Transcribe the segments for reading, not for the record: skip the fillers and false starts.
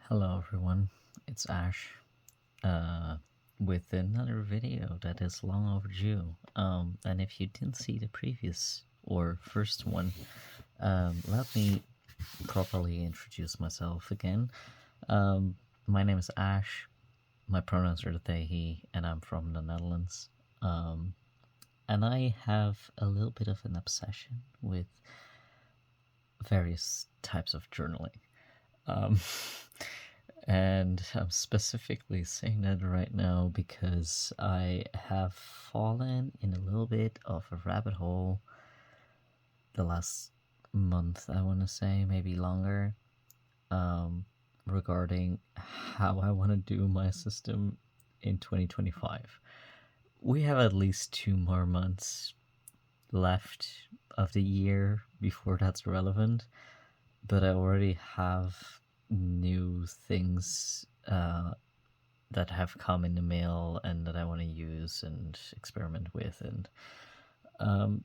Hello everyone, it's Ash, uh, with another video that is long overdue. And if you didn't see the previous or first one, let me properly introduce myself again. My name is Ash, my pronouns are they, he, and I'm from the Netherlands. And I have a little bit of an obsession with various types of journaling. And I'm specifically saying that right now because I have fallen in a little bit of a rabbit hole the last month, I want to say, maybe longer, regarding how I want to do my system in 2025. We have at least 2 more months left of the year before that's relevant, but I already have new things that have come in the mail and that I want to use and experiment with, and I'm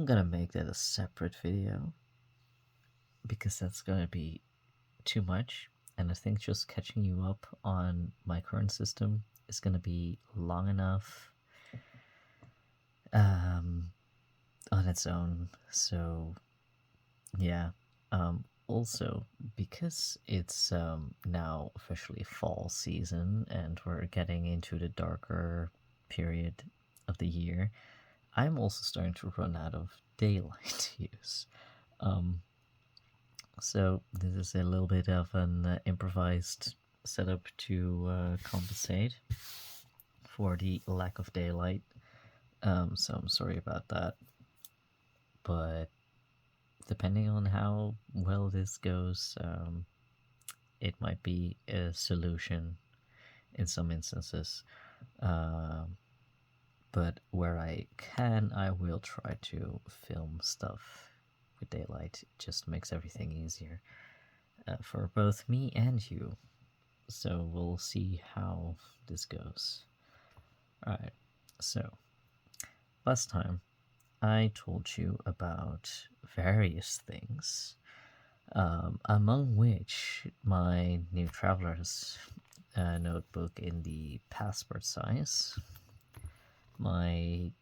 gonna make that a separate video because that's gonna be too much, and I think just catching you up on my current system is gonna be long enough on its own. So yeah. Also, because it's now officially fall season and we're getting into the darker period of the year, I'm also starting to run out of daylight use. So this is a little bit of an improvised setup to compensate for the lack of daylight. So I'm sorry about that, but depending on how well this goes, it might be a solution in some instances. But where I can, I will try to film stuff with daylight. It just makes everything easier for both me and you. So we'll see how this goes. Alright, so last time I told you about various things, among which my new traveler's notebook in the passport size, my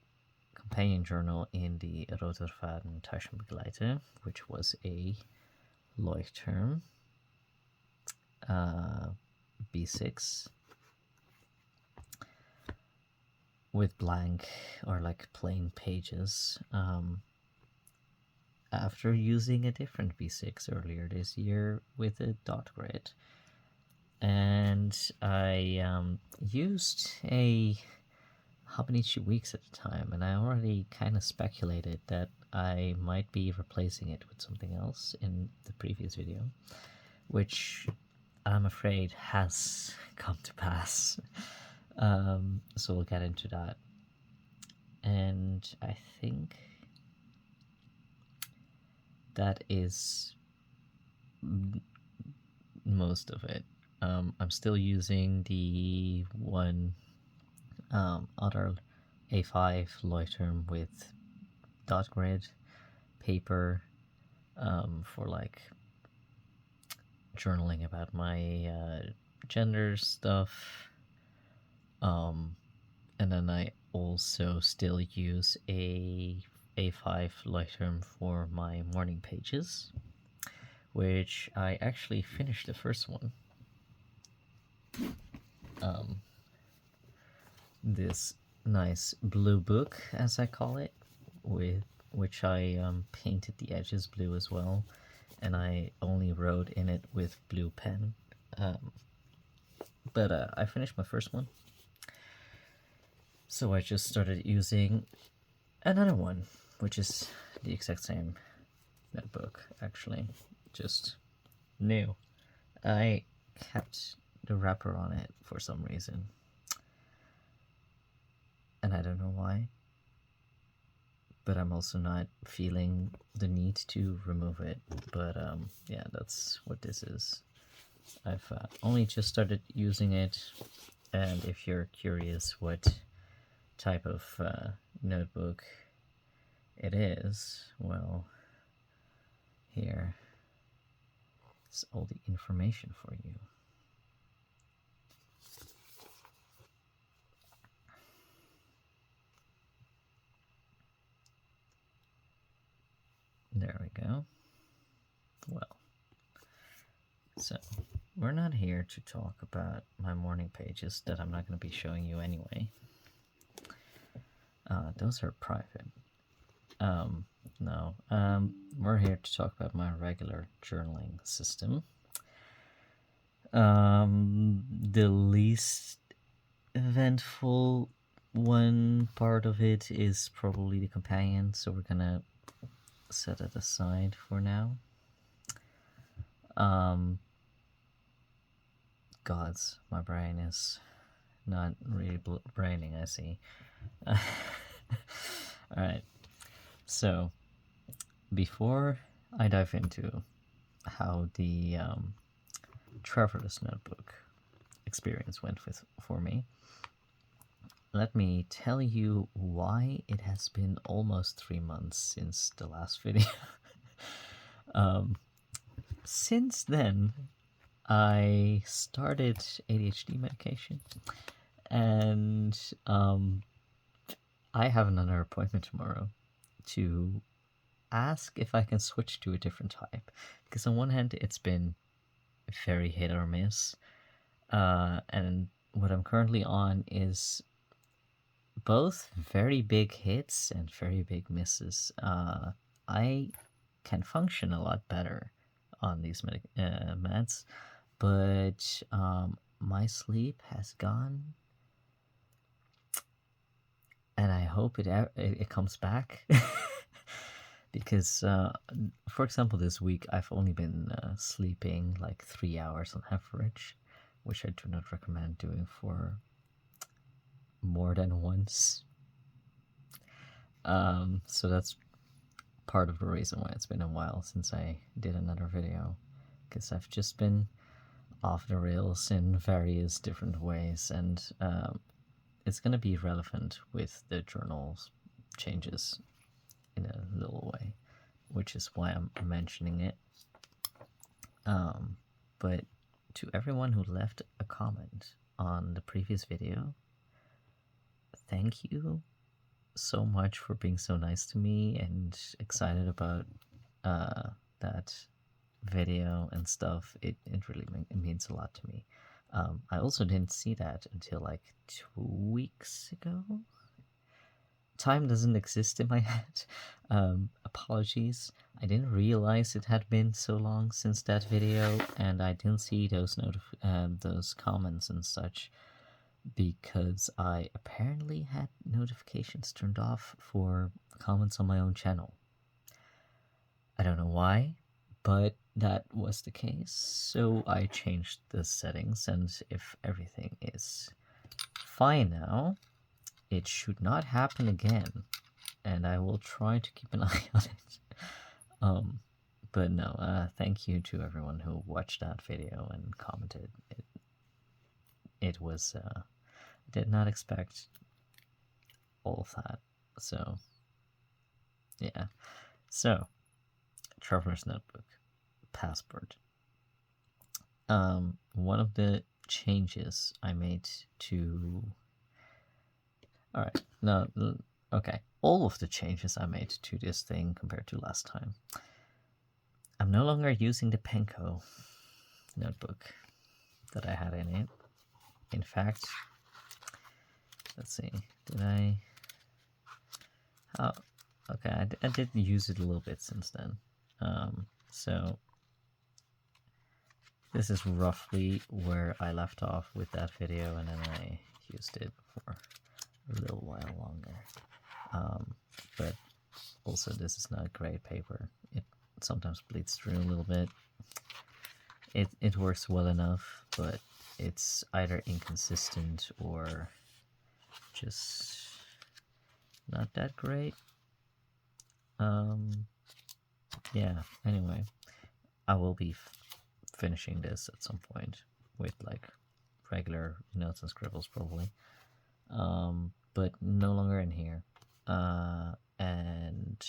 companion journal in the Roterfaden Taschenbegleiter, which was a Leuchtturm B6 with blank or like plain pages, after using a different B6 earlier this year with a dot grid. And I used a Hobonichi Weeks at the time, and I already kind of speculated that I might be replacing it with something else in the previous video, which I'm afraid has come to pass. So we'll get into that. And I think that is most of it. I'm still using the one other A5 Leuchtturm with dot grid paper for like journaling about my gender stuff. And then I also still use a A5 Leuchtturm for my morning pages, which I actually finished the first one. This nice blue book, as I call it, with which I painted the edges blue as well, and I only wrote in it with blue pen. But I finished my first one, so I just started using another one, which is the exact same notebook, actually, just new. I kept the wrapper on it for some reason, and I don't know why, but I'm also not feeling the need to remove it. But yeah, that's what this is. I've only just started using it, and if you're curious what type of notebook it is, well, here. gives all the information for you. There we go. Well, so we're not here to talk about my morning pages that I'm not going to be showing you anyway. Those are private. No, we're here to talk about my regular journaling system. The least eventful one part of it is probably the companion, so we're gonna set it aside for now. Gods, my brain is not really braining, I see. Alright, so before I dive into how the traveler's notebook experience went for me, let me tell you why it has been almost 3 months since the last video. Since then, I started ADHD medication, and I have another appointment tomorrow to ask if I can switch to a different type. Because on one hand, it's been very hit or miss, and what I'm currently on is both very big hits and very big misses. I can function a lot better on these meds, but my sleep has gone, and I hope it comes back. Because, for example, this week I've only been sleeping like 3 hours on average, which I do not recommend doing for more than once. So that's part of the reason why it's been a while since I did another video, because I've just been off the rails in various different ways, and it's going to be relevant with the journal's changes in a little way, which is why I'm mentioning it. But to everyone who left a comment on the previous video, thank you so much for being so nice to me and excited about that video and stuff. It really means a lot to me. I also didn't see that until like 2 weeks ago. Time doesn't exist in my head. Apologies. I didn't realize it had been so long since that video, and I didn't see those those comments and such because I apparently had notifications turned off for comments on my own channel. I don't know why, but that was the case, so I changed the settings, and if everything is fine now, it should not happen again, and I will try to keep an eye on it. But no, thank you to everyone who watched that video and commented. It was, did not expect all of that, so, yeah. So, Traveler's Notebook, Passport. One of the changes I made to... Alright, no, okay. All of the changes I made to this thing compared to last time. I'm no longer using the Penco notebook that I had in it. In fact, let's see, did I... Oh, okay, I did use it a little bit since then. So, this is roughly where I left off with that video, and then I used it for a little while longer. But also this is not great paper. It sometimes bleeds through a little bit. It works well enough, but it's either inconsistent or just not that great. Yeah, anyway, I will be finishing this at some point with like regular notes and scribbles probably. But no longer in here. And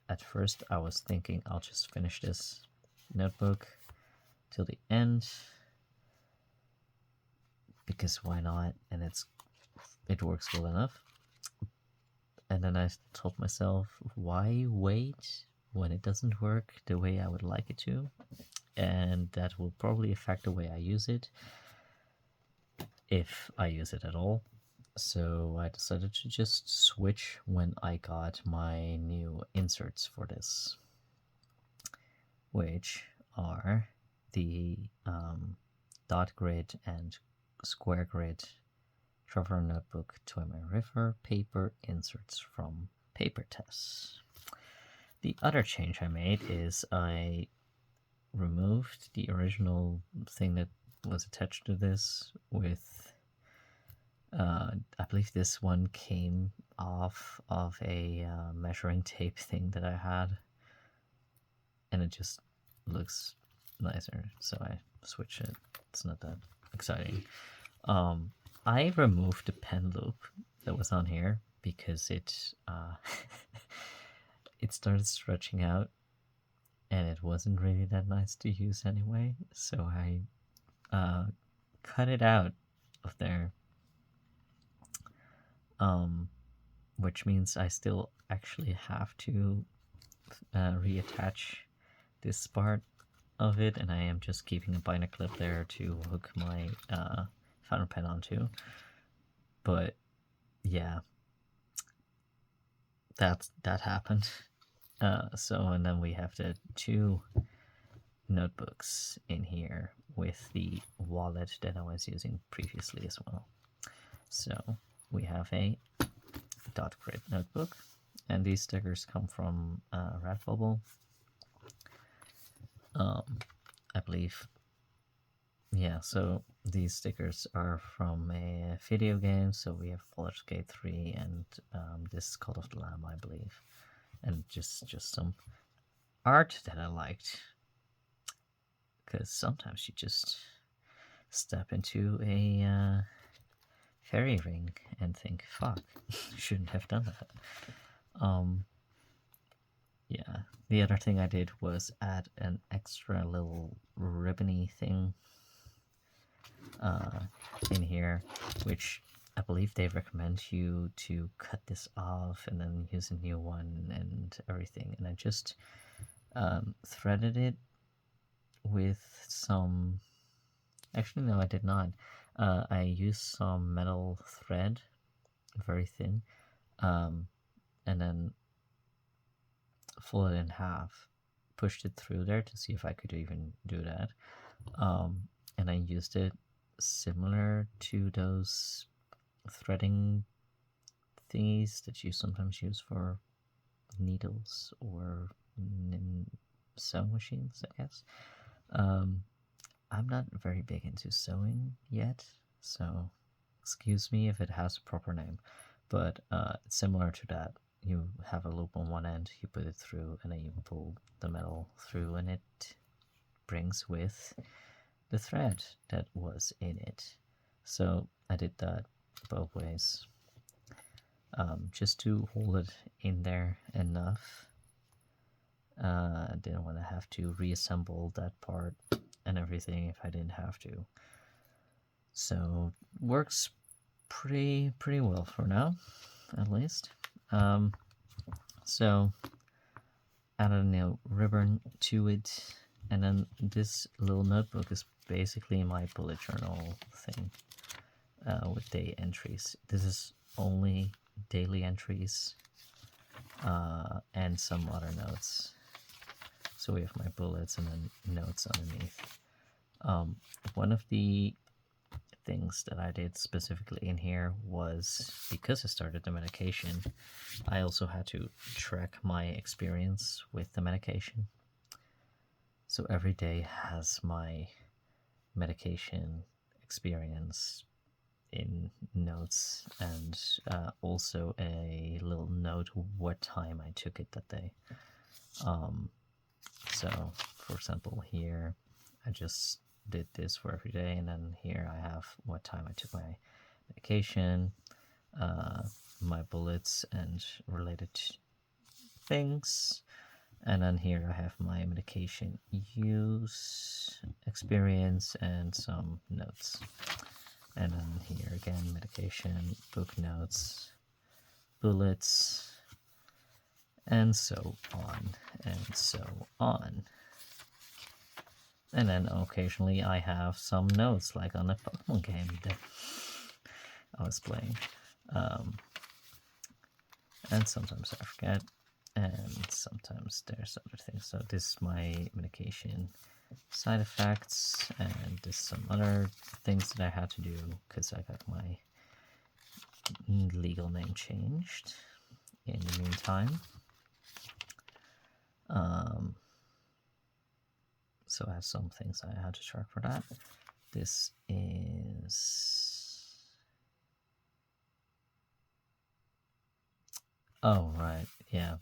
at first I was thinking I'll just finish this notebook till the end, because why not? And it works well enough. And then I told myself, why wait when it doesn't work the way I would like it to? And that will probably affect the way I use it, if I use it at all. So I decided to just switch when I got my new inserts for this, which are the dot grid and square grid Traveler Notebook Toy My River paper inserts from Papertess. The other change I made is I removed the original thing that was attached to this with, I believe this one came off of a measuring tape thing that I had, and it just looks nicer, so I switched it. It's not that exciting. I removed the pen loop that was on here because it it started stretching out, and it wasn't really that nice to use anyway, so I cut it out of there, which means I still actually have to reattach this part of it, and I am just keeping a binder clip there to hook my fountain pen onto. But yeah, that happened. And then we have the two notebooks in here with the wallet that I was using previously as well. So we have a dot grid notebook, and these stickers come from Redbubble. I believe. Yeah, so these stickers are from a video game, so we have Baldur's Gate 3 and this is Cult of the Lamb, I believe. And just some art that I liked, because sometimes you just step into a fairy ring and think, fuck, shouldn't have done that. Yeah, the other thing I did was add an extra little ribbony thing in here, which I believe they recommend you to cut this off and then use a new one and everything. And I just threaded it with some... Actually, no, I did not. I used some metal thread, very thin, and then folded it in half, pushed it through there to see if I could even do that. And I used it similar to those threading thingies that you sometimes use for needles or sewing machines, I guess. I'm not very big into sewing yet, so excuse me if it has a proper name, but it's similar to that. You have a loop on one end, you put it through, and then you pull the metal through, and it brings with the thread that was in it. So I did that both ways, just to hold it in there enough. I didn't want to have to reassemble that part and everything if I didn't have to. So works pretty well for now, at least. So added a new ribbon to it, and then this little notebook is basically my bullet journal thing with day entries. This is only daily entries and some other notes. So we have my bullets and then notes underneath. One of the things that I did specifically in here was, because I started the medication, I also had to track my experience with the medication. So every day has my medication experience in notes, and also a little note what time I took it that day. So for example, here I just did this for every day, and then here I have what time I took my medication, my bullets and related things, and then here I have my medication use experience and some notes. And then here again, medication, book notes, bullets, and so on, and so on. And then occasionally I have some notes, like on a Pokemon game that I was playing. And sometimes I forget, and sometimes there's other things. So this is my medication side effects, and there's some other things that I had to do because I got my legal name changed in the meantime. So I have some things I had to track for that. This is... Oh, right, yeah.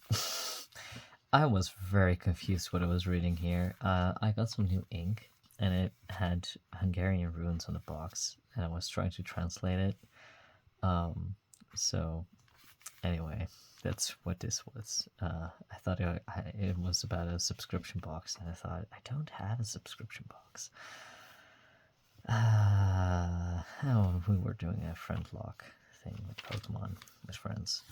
I was very confused what I was reading here. I got some new ink, and it had Hungarian runes on the box, and I was trying to translate it. So, anyway, that's what this was. I thought it was about a subscription box, and I thought, I don't have a subscription box. We were doing a friend lock thing with Pokemon with friends.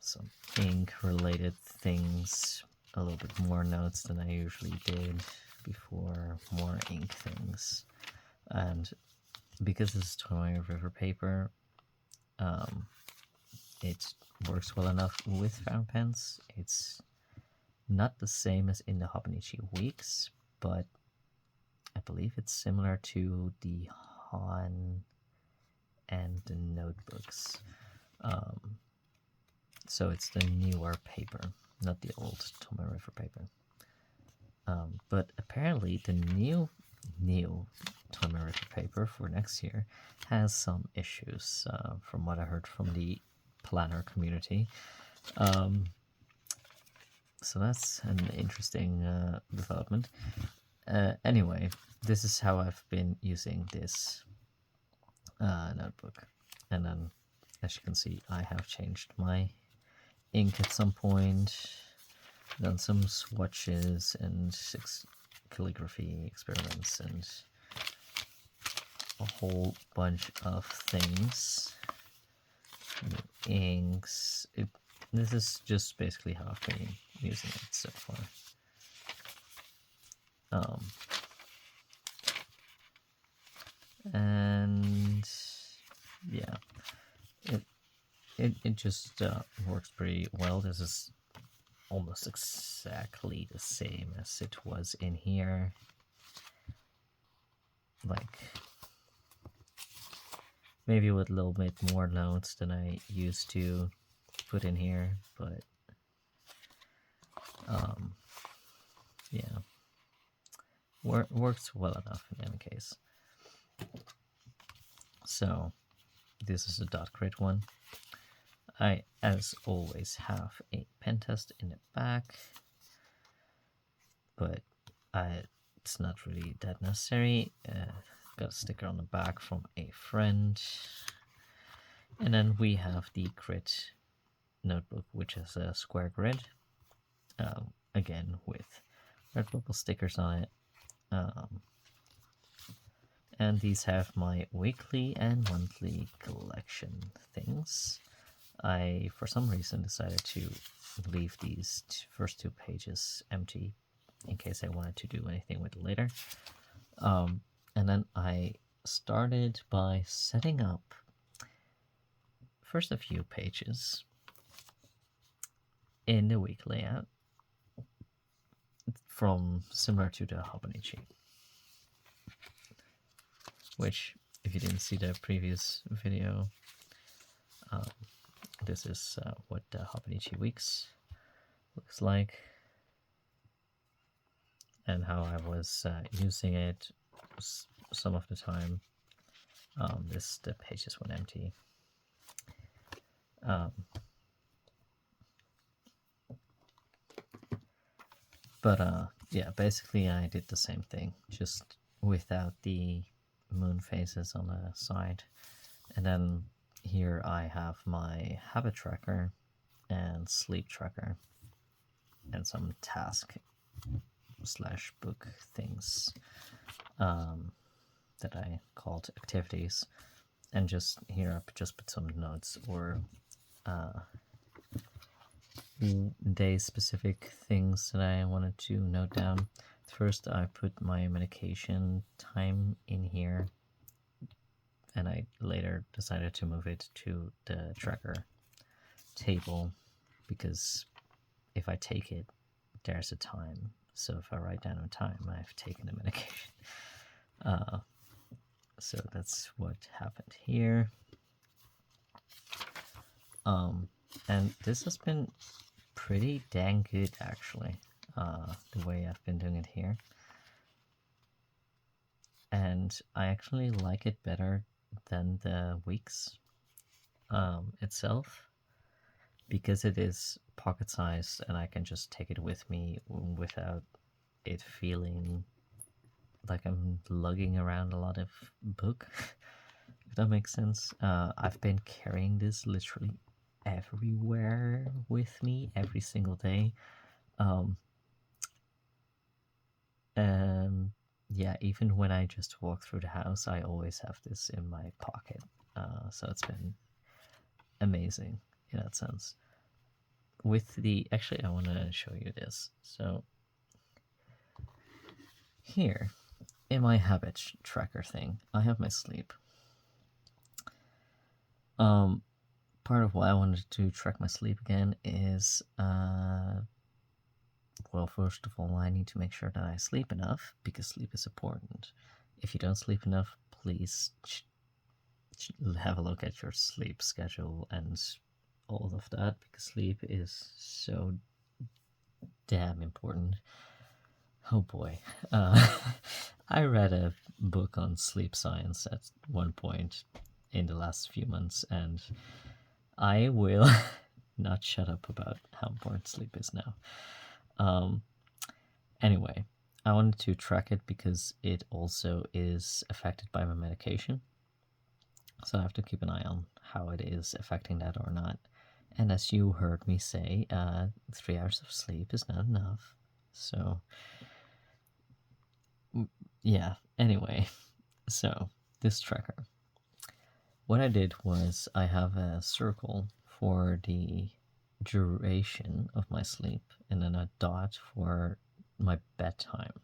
Some ink-related things, a little bit more notes than I usually did before, more ink things. And because this is toy river paper, it works well enough with fountain pens. It's not the same as in the Hobonichi Weeks, but I believe it's similar to the Han and the notebooks. So it's the newer paper, not the old Tomoe River paper. But apparently the new Tomoe River paper for next year has some issues, from what I heard from the planner community. So that's an interesting development. Anyway, this is how I've been using this notebook. And then, as you can see, I have changed my ink at some point, done some swatches and calligraphy experiments and a whole bunch of things. New inks. This is just basically how I've been using it so far. And yeah, it just works pretty well. This is almost exactly the same as it was in here. Like, maybe with a little bit more notes than I used to put in here, but yeah, works well enough in any case. So this is a dot grid one. I, as always, have a pen test in the back, but it's not really that necessary. Got a sticker on the back from a friend. And then we have the grid notebook, which is a square grid, again with red bubble stickers on it. And these have my weekly and monthly collection things. I, for some reason, decided to leave these first two pages empty in case I wanted to do anything with it later. And then I started by setting up first a few pages in the week layout from similar to the Hobonichi, which, if you didn't see the previous video, this is what the Hobonichi Weeks looks like, and how I was using it some of the time. The pages went empty. But yeah, basically I did the same thing, just without the moon phases on the side. And then here I have my habit tracker and sleep tracker and some task / book things that I called activities, and just here I just put some notes or day specific things that I wanted to note down. First, I put my medication time in here, and I later decided to move it to the tracker table because if I take it, there's a time. So if I write down a time, I've taken the medication. So that's what happened here. And this has been pretty dang good, actually, the way I've been doing it here. And I actually like it better than the weeks itself, because it is pocket-sized and I can just take it with me without it feeling like I'm lugging around a lot of book, if that makes sense. I've been carrying this literally everywhere with me every single day. And yeah, even when I just walk through the house, I always have this in my pocket. So it's been amazing in that sense. With the, actually, I want to show you this. So here in my habit tracker thing, I have my sleep. Part of why I wanted to track my sleep again is, well, first of all, I need to make sure that I sleep enough, because sleep is important. If you don't sleep enough, please have a look at your sleep schedule and all of that, because sleep is so damn important. Oh boy. I read a book on sleep science at one point in the last few months, and I will not shut up about how important sleep is now. Anyway, I wanted to track it because it also is affected by my medication. So I have to keep an eye on how it is affecting that or not. And as you heard me say, 3 hours of sleep is not enough. So, yeah, anyway, so this tracker. What I did was I have a circle for the duration of my sleep and then a dot for my bedtime,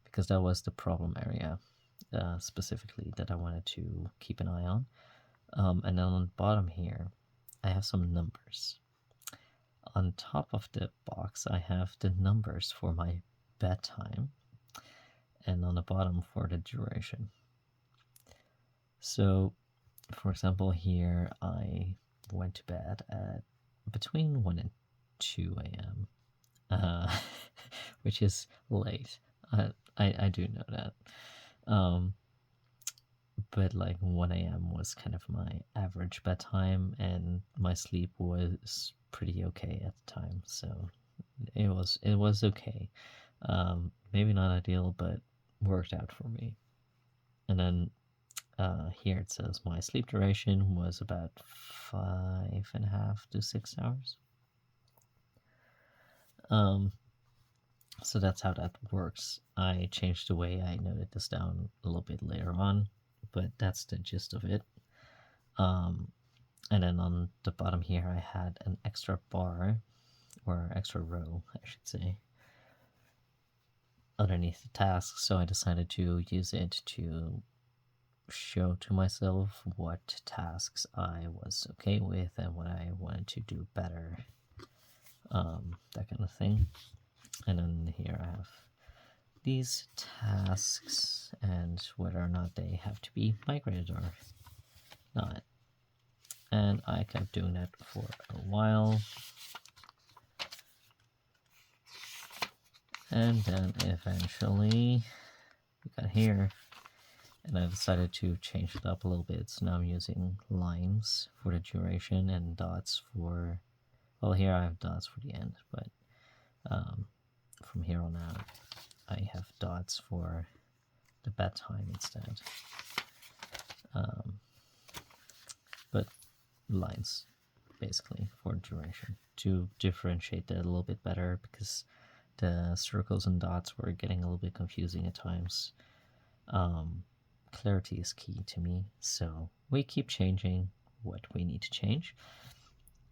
because that was the problem area specifically that I wanted to keep an eye on. And then on the bottom here, I have some numbers. On top of the box, I have the numbers for my bedtime, and on the bottom for the duration. So, for example, here I went to bed at between 1 and 2 a.m., which is late. I do know that. But like 1 a.m. was kind of my average bedtime, and my sleep was pretty okay at the time, so it was okay. Maybe not ideal, but worked out for me. And then here it says my sleep duration was about 5.5 to 6 hours. So that's how that works. I changed the way I noted this down a little bit later on, but that's the gist of it. And then on the bottom here, I had an extra bar, or extra row, I should say, underneath the tasks. So I decided to use it to show to myself what tasks I was okay with and what I wanted to do better, that kind of thing. And then here I have these tasks and whether or not they have to be migrated or not. And I kept doing that for a while. And then eventually we got here, and I decided to change it up a little bit. So now I'm using lines for the duration and dots for, well, here I have dots for the end, but from here on out I have dots for the bedtime instead. But lines basically for duration to differentiate that a little bit better, because the circles and dots were getting a little bit confusing at times. Clarity is key to me, so we keep changing what we need to change.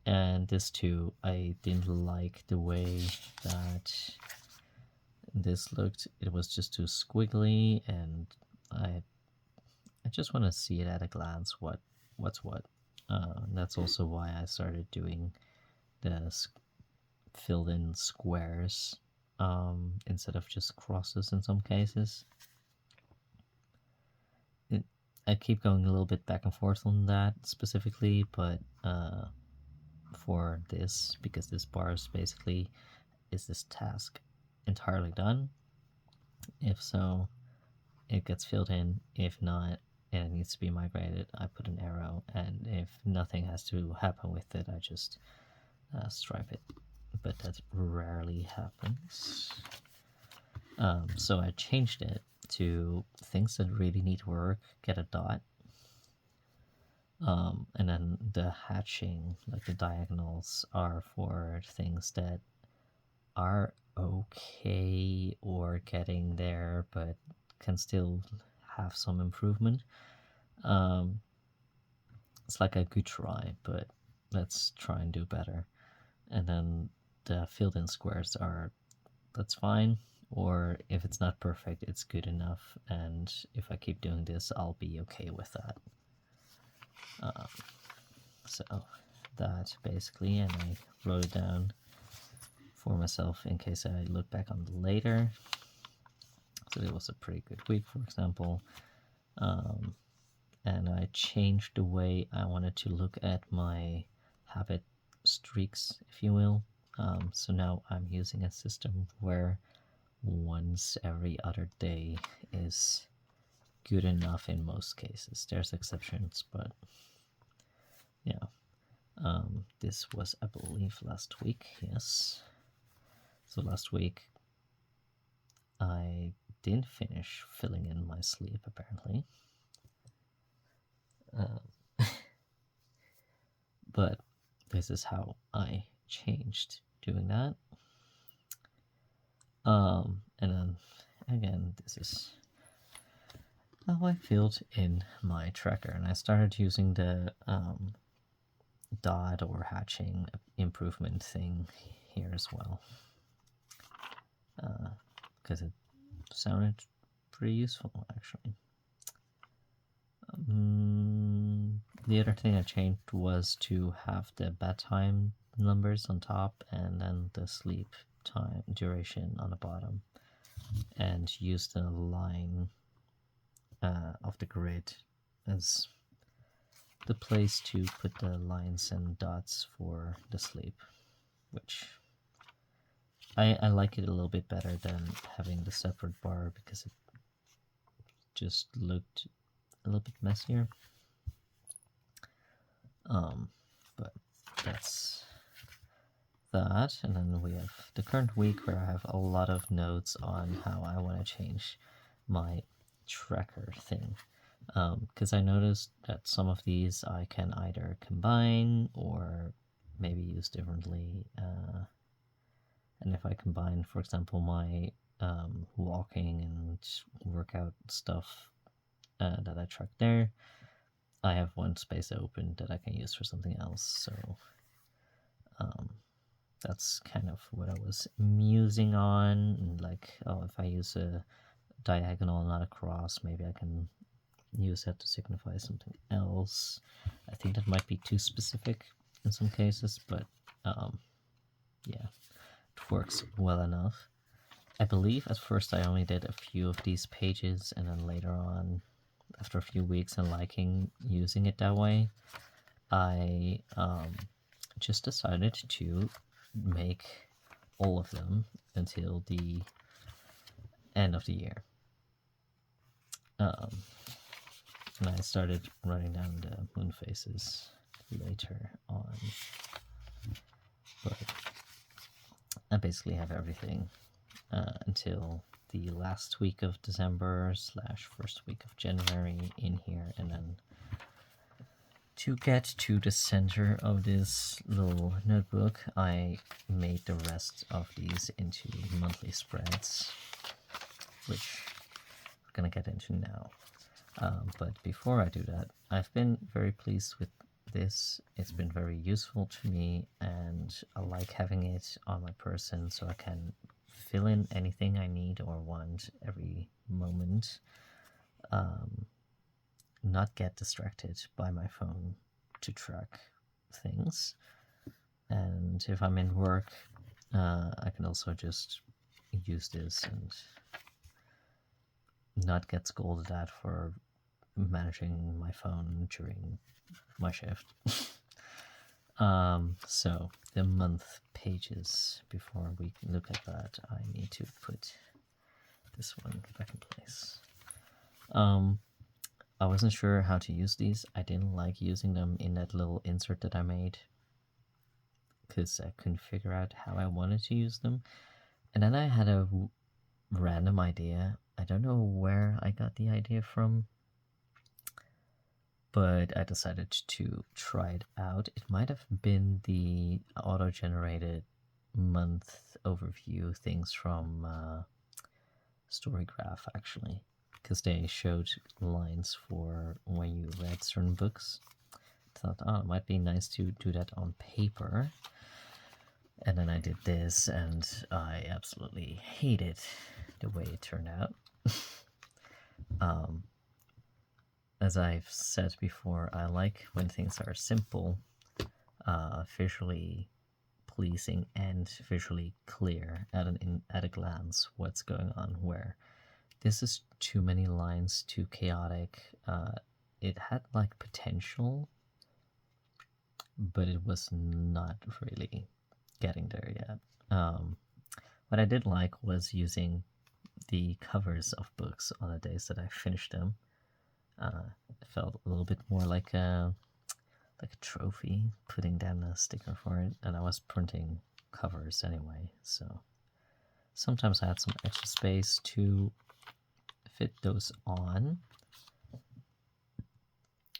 And this too, I didn't like the way that this looked. It was just too squiggly, and I just want to see it at a glance what's what. That's also why I started doing the filled in squares instead of just crosses in some cases. I keep going a little bit back and forth on that specifically, but for this, because this bar is basically, is this task entirely done? If so, it gets filled in. If not, and it needs to be migrated, I put an arrow, and if nothing has to happen with it, I just stripe it, but that rarely happens. So I changed it to things that really need work, get a dot. And then the hatching, like the diagonals, are for things that are okay or getting there, but can still have some improvement. It's like a good try, but let's try and do better. And then the filled in squares are, that's fine, or if it's not perfect, it's good enough, and if I keep doing this, I'll be okay with that. So that basically, and I wrote it down for myself in case I look back on it later. So it was a pretty good week, for example. And I changed the way I wanted to look at my habit streaks, if you will. So now I'm using a system where once every other day is good enough in most cases. There's exceptions, but yeah. This was, I believe, last week, yes. So last week I didn't finish filling in my sleep, apparently. But this is how I changed doing that. And then again, this is how I filled in my tracker, and I started using the dot or hatching improvement thing here as well, because it sounded pretty useful, actually. The other thing I changed was to have the bedtime numbers on top and then the sleep time duration on the bottom, and use the line of the grid as the place to put the lines and dots for the sleep, which I like it a little bit better than having the separate bar, because it just looked a little bit messier. But that's that. And then we have the current week, where I have a lot of notes on how I want to change my tracker thing, because I noticed that some of these I can either combine or maybe use differently. And if I combine, for example, my walking and workout stuff that I track there, I have one space open that I can use for something else. So that's kind of what I was musing on. Like, oh, if I use a diagonal, not a cross, maybe I can use that to signify something else. I think that might be too specific in some cases, but yeah, it works well enough. I believe at first I only did a few of these pages, and then later on, after a few weeks and liking using it that way, I just decided to make all of them until the end of the year. And I started writing down the moon phases later on, but I basically have everything until the last week of December / first week of January in here, and then To get to the center of this little notebook, I made the rest of these into monthly spreads, which we're gonna get into now. But before I do that, I've been very pleased with this. It's been very useful to me, and I like having it on my person so I can fill in anything I need or want every moment. Not get distracted by my phone to track things. And if I'm in work, I can also just use this and not get scolded at for managing my phone during my shift. So the month pages, before we look at that, I need to put this one back in place. I wasn't sure how to use these. I didn't like using them in that little insert that I made because I couldn't figure out how I wanted to use them. And then I had a random idea. I don't know where I got the idea from, but I decided to try it out. It might have been the auto-generated month overview things from Storygraph, actually, because they showed lines for when you read certain books. I thought, oh, it might be nice to do that on paper. And then I did this, and I absolutely hated the way it turned out. As I've said before, I like when things are simple, visually pleasing, and visually clear at a glance what's going on where. This is too many lines, too chaotic. It had like potential, but it was not really getting there yet. What I did like was using the covers of books on the days that I finished them. It felt a little bit more like a trophy, putting down a sticker for it, and I was printing covers anyway, so sometimes I had some extra space to fit those on.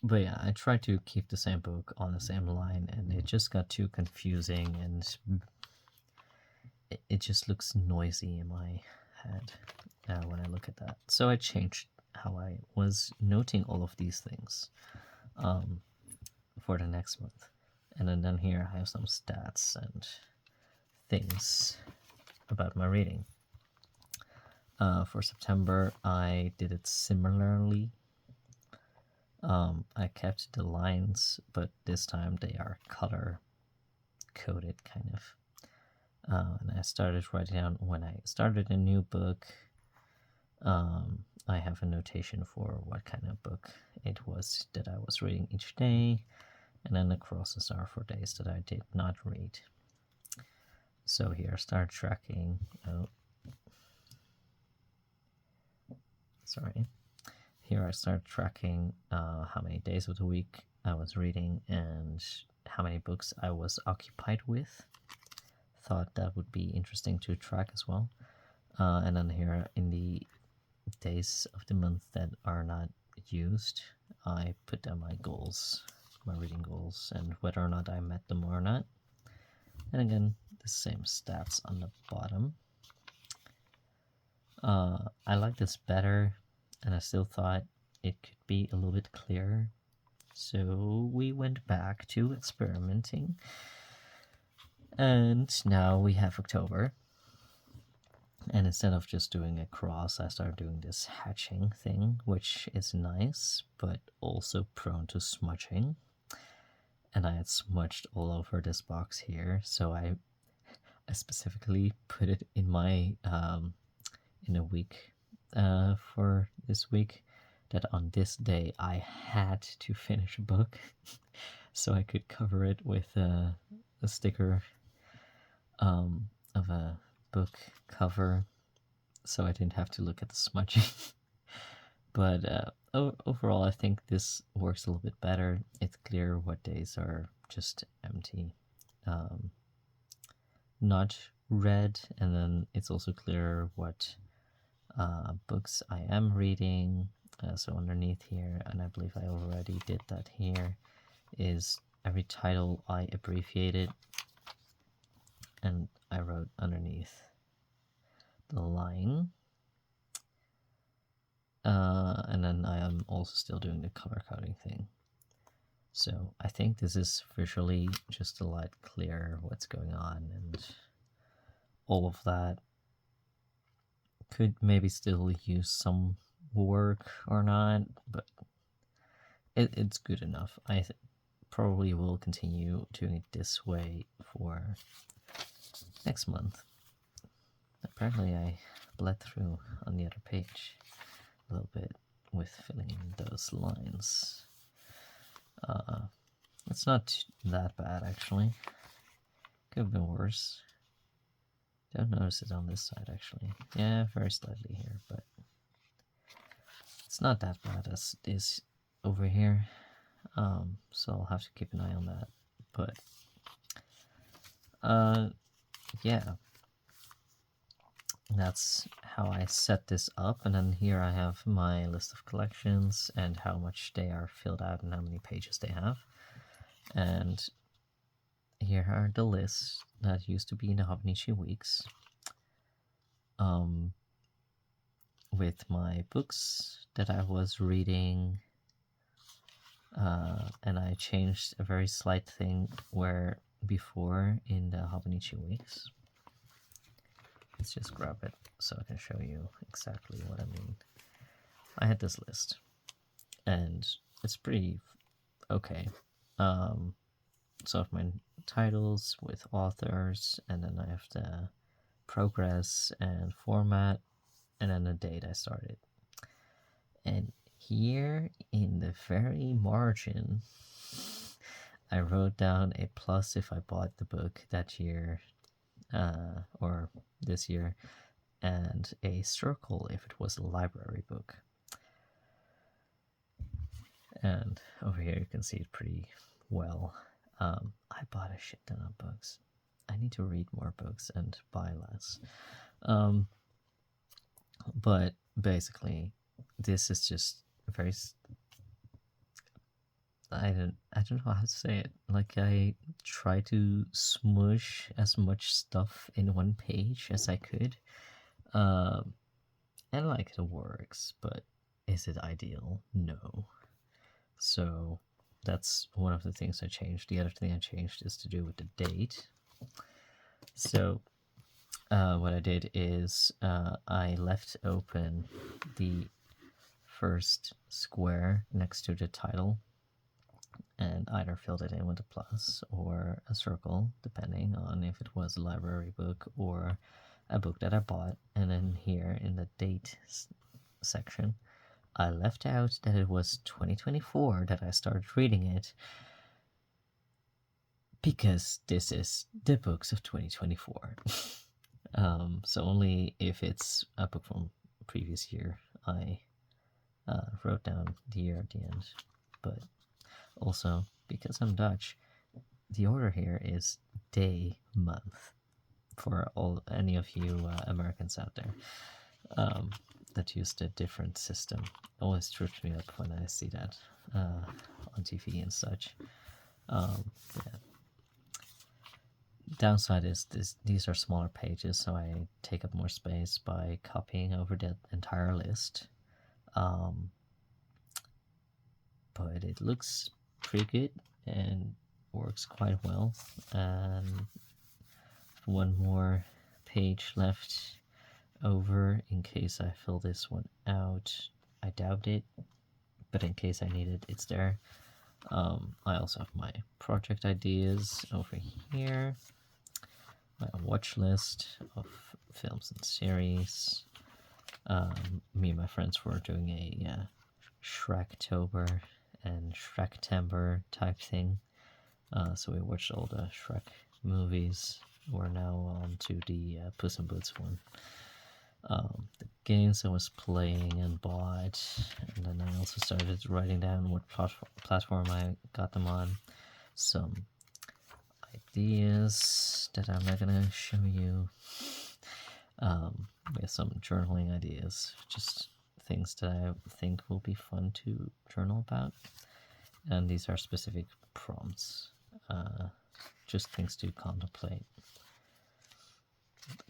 But yeah, I tried to keep the same book on the same line, and it just got too confusing, and it just looks noisy in my head when I look at that. So I changed how I was noting all of these things for the next month. And then down here I have some stats and things about my reading. For September, I did it similarly. I kept the lines, but this time they are color coded, kind of. And I started writing down when I started a new book. I have a notation for what kind of book it was that I was reading each day, and then the crosses are for days that I did not read. So here, start tracking. Here I start tracking how many days of the week I was reading and how many books I was occupied with. Thought that would be interesting to track as well. And then here in the days of the month that are not used, I put down my goals, my reading goals, and whether or not I met them or not. And again, the same stats on the bottom. I like this better, and I still thought it could be a little bit clearer. So we went back to experimenting. And now we have October. And instead of just doing a cross, I started doing this hatching thing, which is nice, but also prone to smudging. And I had smudged all over this box here, so I specifically put it in my in a week for this week, that on this day I had to finish a book, so I could cover it with a sticker of a book cover, so I didn't have to look at the smudging. But overall, I think this works a little bit better. It's clear what days are just empty, not read, and then it's also clear what books I am reading. So underneath here, and I believe I already did that here, is every title I abbreviated, and I wrote underneath the line. And then I am also still doing the color coding thing. So I think this is visually just a lot clearer what's going on, and all of that could maybe still use some work or not, but it's good enough. I probably will continue doing it this way for next month. Apparently I bled through on the other page a little bit with filling in those lines. It's not that bad, actually. Could have been worse. Don't notice it on this side, actually. Yeah, very slightly here, but it's not that bad as it is over here. So I'll have to keep an eye on that. But yeah, that's how I set this up. And then here I have my list of collections and how much they are filled out and how many pages they have. And here are the lists that used to be in the Hobonichi Weeks, with my books that I was reading, and I changed a very slight thing where before in the Hobonichi Weeks. Let's just grab it so I can show you exactly what I mean. I had this list, and it's pretty okay. So I have my titles with authors, and then I have the progress and format, and then the date I started. And here in the very margin, I wrote down a plus if I bought the book that year, or this year, and a circle if it was a library book. And over here you can see it pretty well. I bought a shit ton of books. I need to read more books and buy less. But basically, this is just very... I don't know how to say it. Like, I try to smush as much stuff in one page as I could. And like, it works, but is it ideal? No. So that's one of the things I changed. The other thing I changed is to do with the date. So what I did is I left open the first square next to the title and either filled it in with a plus or a circle, depending on if it was a library book or a book that I bought. And then here in the date section, I left out that it was 2024 that I started reading it, because this is the books of 2024. So only if it's a book from previous year, I wrote down the year at the end. But also, because I'm Dutch, the order here is day, month, for any of you Americans out there that used a different system. It always trips me up when I see that on TV and such. Yeah. Downside is these are smaller pages, so I take up more space by copying over the entire list. But it looks pretty good and works quite well. And one more page left over in case I fill this one out. I doubt it, but in case I need it, it's there. I also have my project ideas over here, my watch list of films and series. Me and my friends were doing a Shrektober and Shrektember type thing. So we watched all the Shrek movies. We're now on to the Puss in Boots one. The games I was playing and bought, and then I also started writing down what platform I got them on. Some ideas that I'm not gonna show you. We have some journaling ideas, just things that I think will be fun to journal about. And these are specific prompts, just things to contemplate,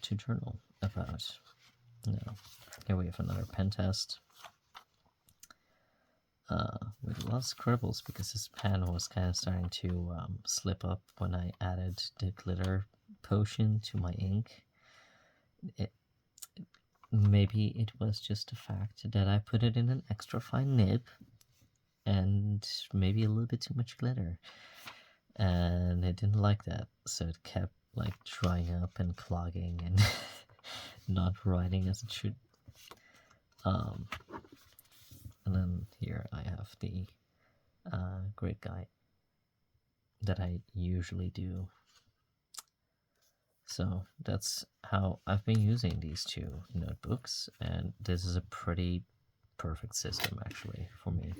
to journal about. Now, here we have another pen test. With lots of scribbles, because this pen was kind of starting to slip up when I added the glitter potion to my ink. Maybe it was just the fact that I put it in an extra fine nib, and maybe a little bit too much glitter, and it didn't like that, so it kept like drying up and clogging and not writing as it should. And then here I have the grid guide that I usually do. So that's how I've been using these two notebooks, and this is a pretty perfect system actually for me.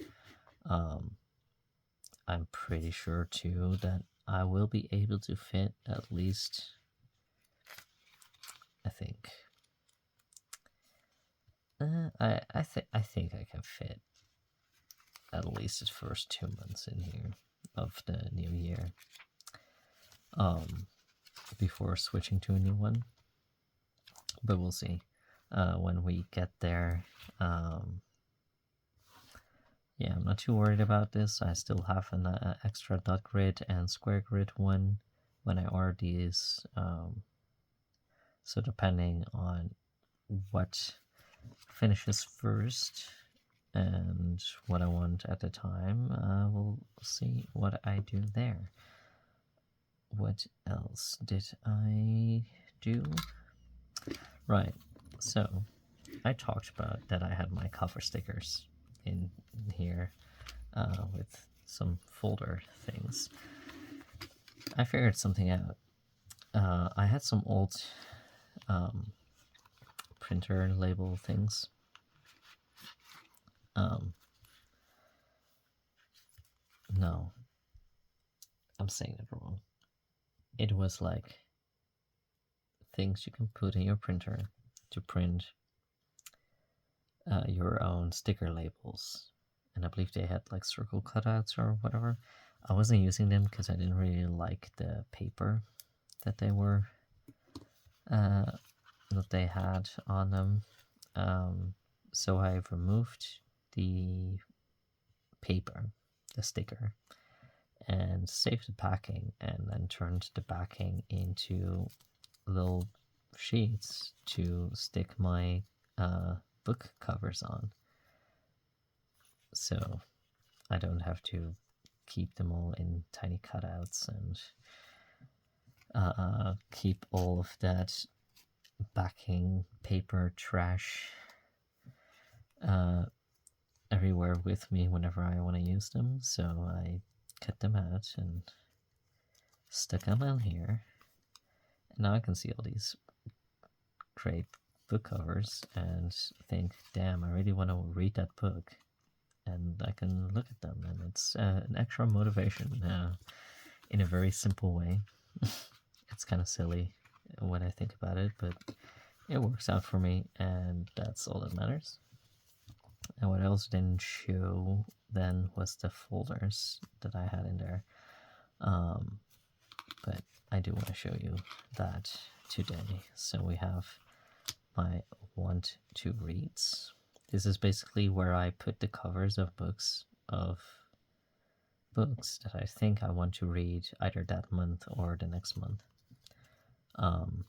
I'm pretty sure too that I will be able to fit at least, I think, I think I can fit at least the first 2 months in here of the new year, before switching to a new one. But we'll see when we get there. Yeah, I'm not too worried about this. I still have an extra dot grid and square grid one when I order these. So depending on what finishes first and what I want at the time, we'll see what I do there. What else did I do? Right, so I talked about that I had my cover stickers in here with some folder things. I figured something out. I had some old printer label things. No, I'm saying it wrong. It was like things you can put in your printer to print your own sticker labels, and I believe they had like circle cutouts or whatever. I wasn't using them because I didn't really like the paper that they were that they had on them, so I removed the paper, the sticker, and saved the backing, and then turned the backing into little sheets to stick my book covers on, so I don't have to keep them all in tiny cutouts and keep all of that backing paper trash everywhere with me whenever I want to use them. So I cut them out and stuck them on here, and now I can see all these great book covers and think, damn, I really want to read that book, and I can look at them, and it's an extra motivation in a very simple way. It's kind of silly when I think about it, but it works out for me, and that's all that matters. And what else didn't show then was the folders that I had in there, but I do want to show you that today. So we have my want to reads. This is basically where I put the covers of books that I think I want to read either that month or the next month. And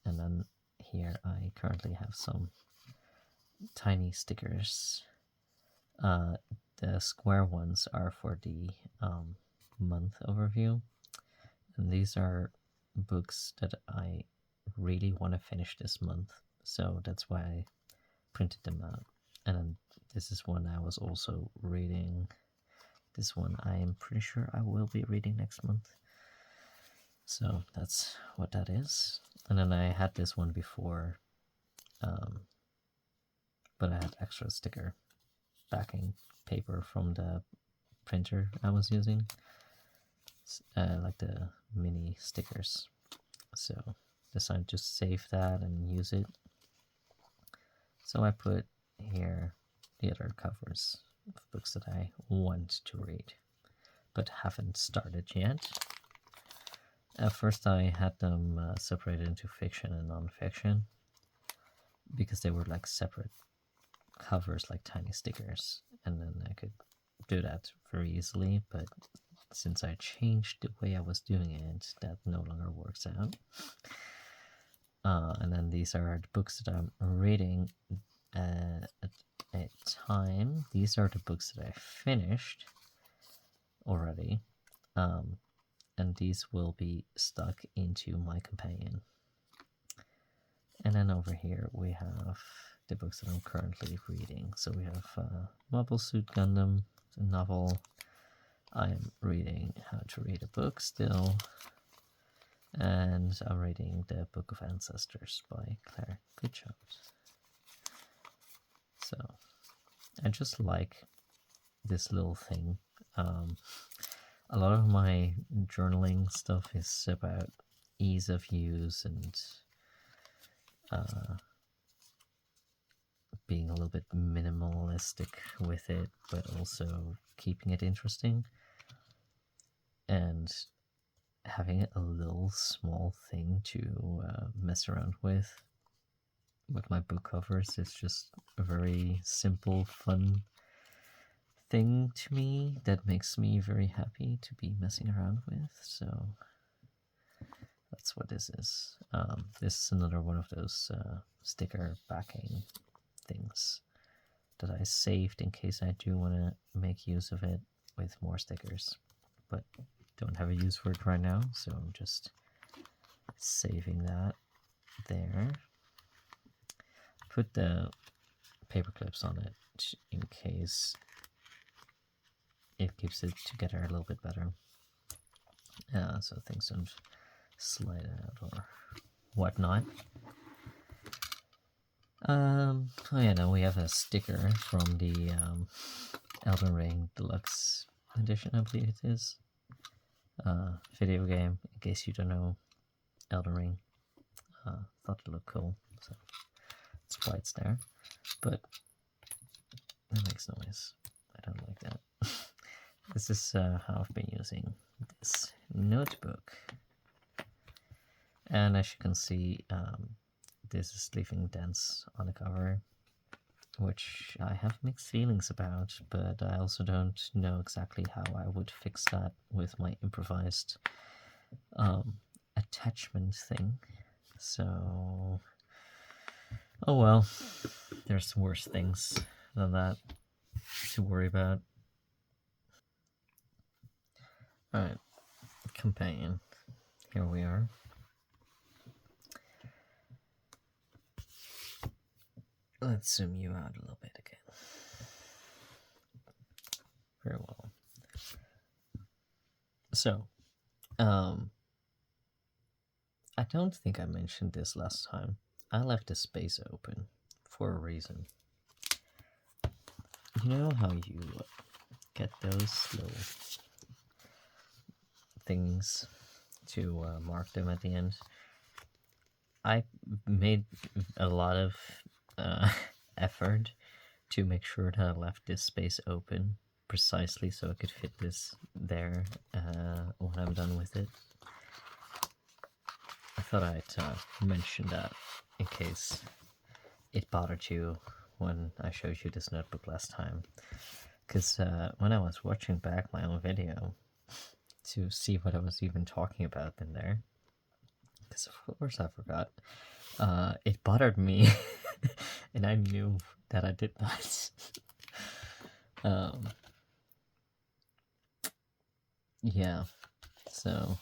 then here I currently have some tiny stickers. The square ones are for the month overview, and these are books that I really want to finish this month, so that's why I printed them out. And then this is one I was also reading. This one I am pretty sure I will be reading next month, so that's what that is. And then I had this one before, but I had extra sticker backing paper from the printer I was using, like the mini stickers, so decided to save that and use it. So I put here the other covers of books that I want to read. but haven't started yet. At first I had them separated into fiction and non-fiction, because they were like separate covers, like tiny stickers, and then I could do that very easily, but since I changed the way I was doing it, that no longer works out. And then these are the books that I'm reading at a time. These are the books that I finished already, and these will be stuck into my companion. And then over here we have the books that I'm currently reading. So we have Mobile Suit Gundam, the novel. I am reading How to Read a Book still, and I'm reading The Book of Ancestors by Claire Goodchild. So I just like this little thing. A lot of my journaling stuff is about ease of use and being a little bit minimalistic with it, but also keeping it interesting. And having a little small thing to mess around with my book covers is just a very simple, fun thing to me that makes me very happy to be messing around with. So that's what this is. This is another one of those sticker backing things that I saved in case I do want to make use of it with more stickers, but don't have a use for it right now, so I'm just saving that there. Put the paper clips on it in case it keeps it together a little bit better, so things don't slide out or whatnot. Oh yeah, now we have a sticker from the Elden Ring Deluxe Edition, I believe it is. Video game, in case you don't know Elden Ring. Thought it looked cool, so that's why it's there. But that makes noise. I don't like that. This is how I've been using this notebook. And as you can see, this is leaving dents on the cover, which I have mixed feelings about, but I also don't know exactly how I would fix that with my improvised attachment thing. So, oh well, there's worse things than that to worry about. Alright, companion. Here we are. Let's zoom you out a little bit again. Very well. So, I don't think I mentioned this last time. I left the space open for a reason. You know how you get those little things to mark them at the end? I made a lot of effort to make sure that I left this space open precisely so I could fit this there when I'm done with it. I thought I'd mention that in case it bothered you when I showed you this notebook last time. Because when I was watching back my own video to see what I was even talking about in there, because of course I forgot, it bothered me and I knew that I did not. Yeah, so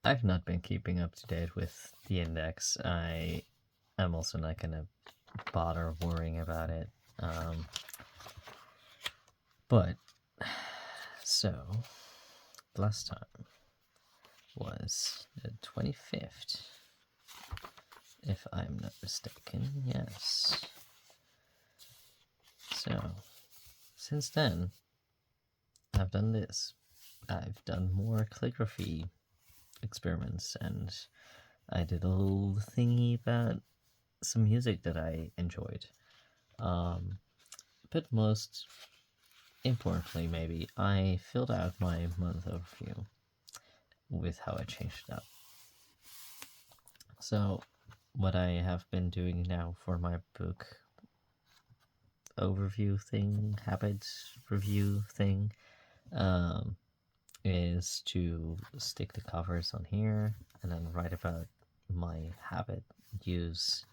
I've not been keeping up to date with the index. I'm also not gonna bother worrying about it. But so last time was the 25th, if I'm not mistaken. Yes. So since then, I've done this. I've done more calligraphy experiments, and I did a little thingy about some music that I enjoyed. But most importantly, maybe, I filled out my month overview with how I changed it up. So, what I have been doing now for my book overview thing, habit review thing, is to stick the covers on here and then write about my habit use,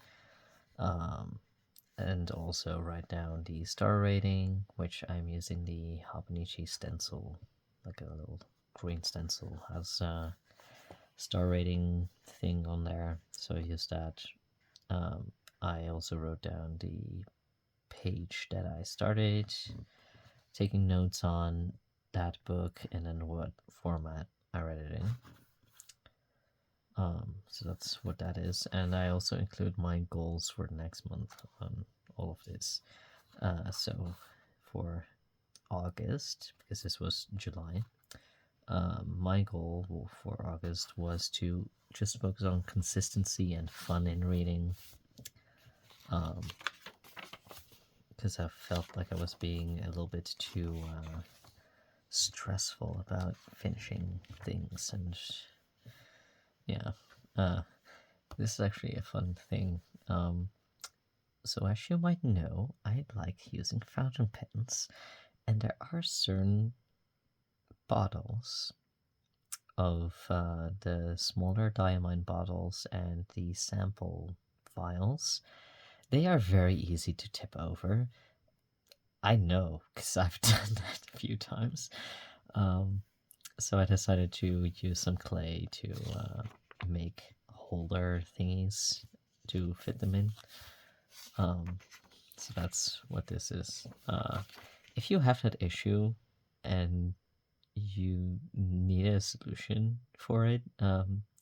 and also write down the star rating, which I'm using the Hobonichi stencil, like a little green stencil, has a star rating thing on there, so I use that. I also wrote down the page that I started, taking notes on that book and then what format I read it in. So that's what that is, and I also include my goals for the next month on all of this. So for August, because this was July, my goal for August was to just focus on consistency and fun in reading, because I felt like I was being a little bit too stressful about finishing things, and yeah, this is actually a fun thing. So as you might know, I like using fountain pens, and there are certain bottles of the smaller diamine bottles and the sample vials. They are very easy to tip over. I know, because I've done that a few times. So I decided to use some clay to make holder thingies to fit them in. So that's what this is. If you have that issue and you need a solution for it,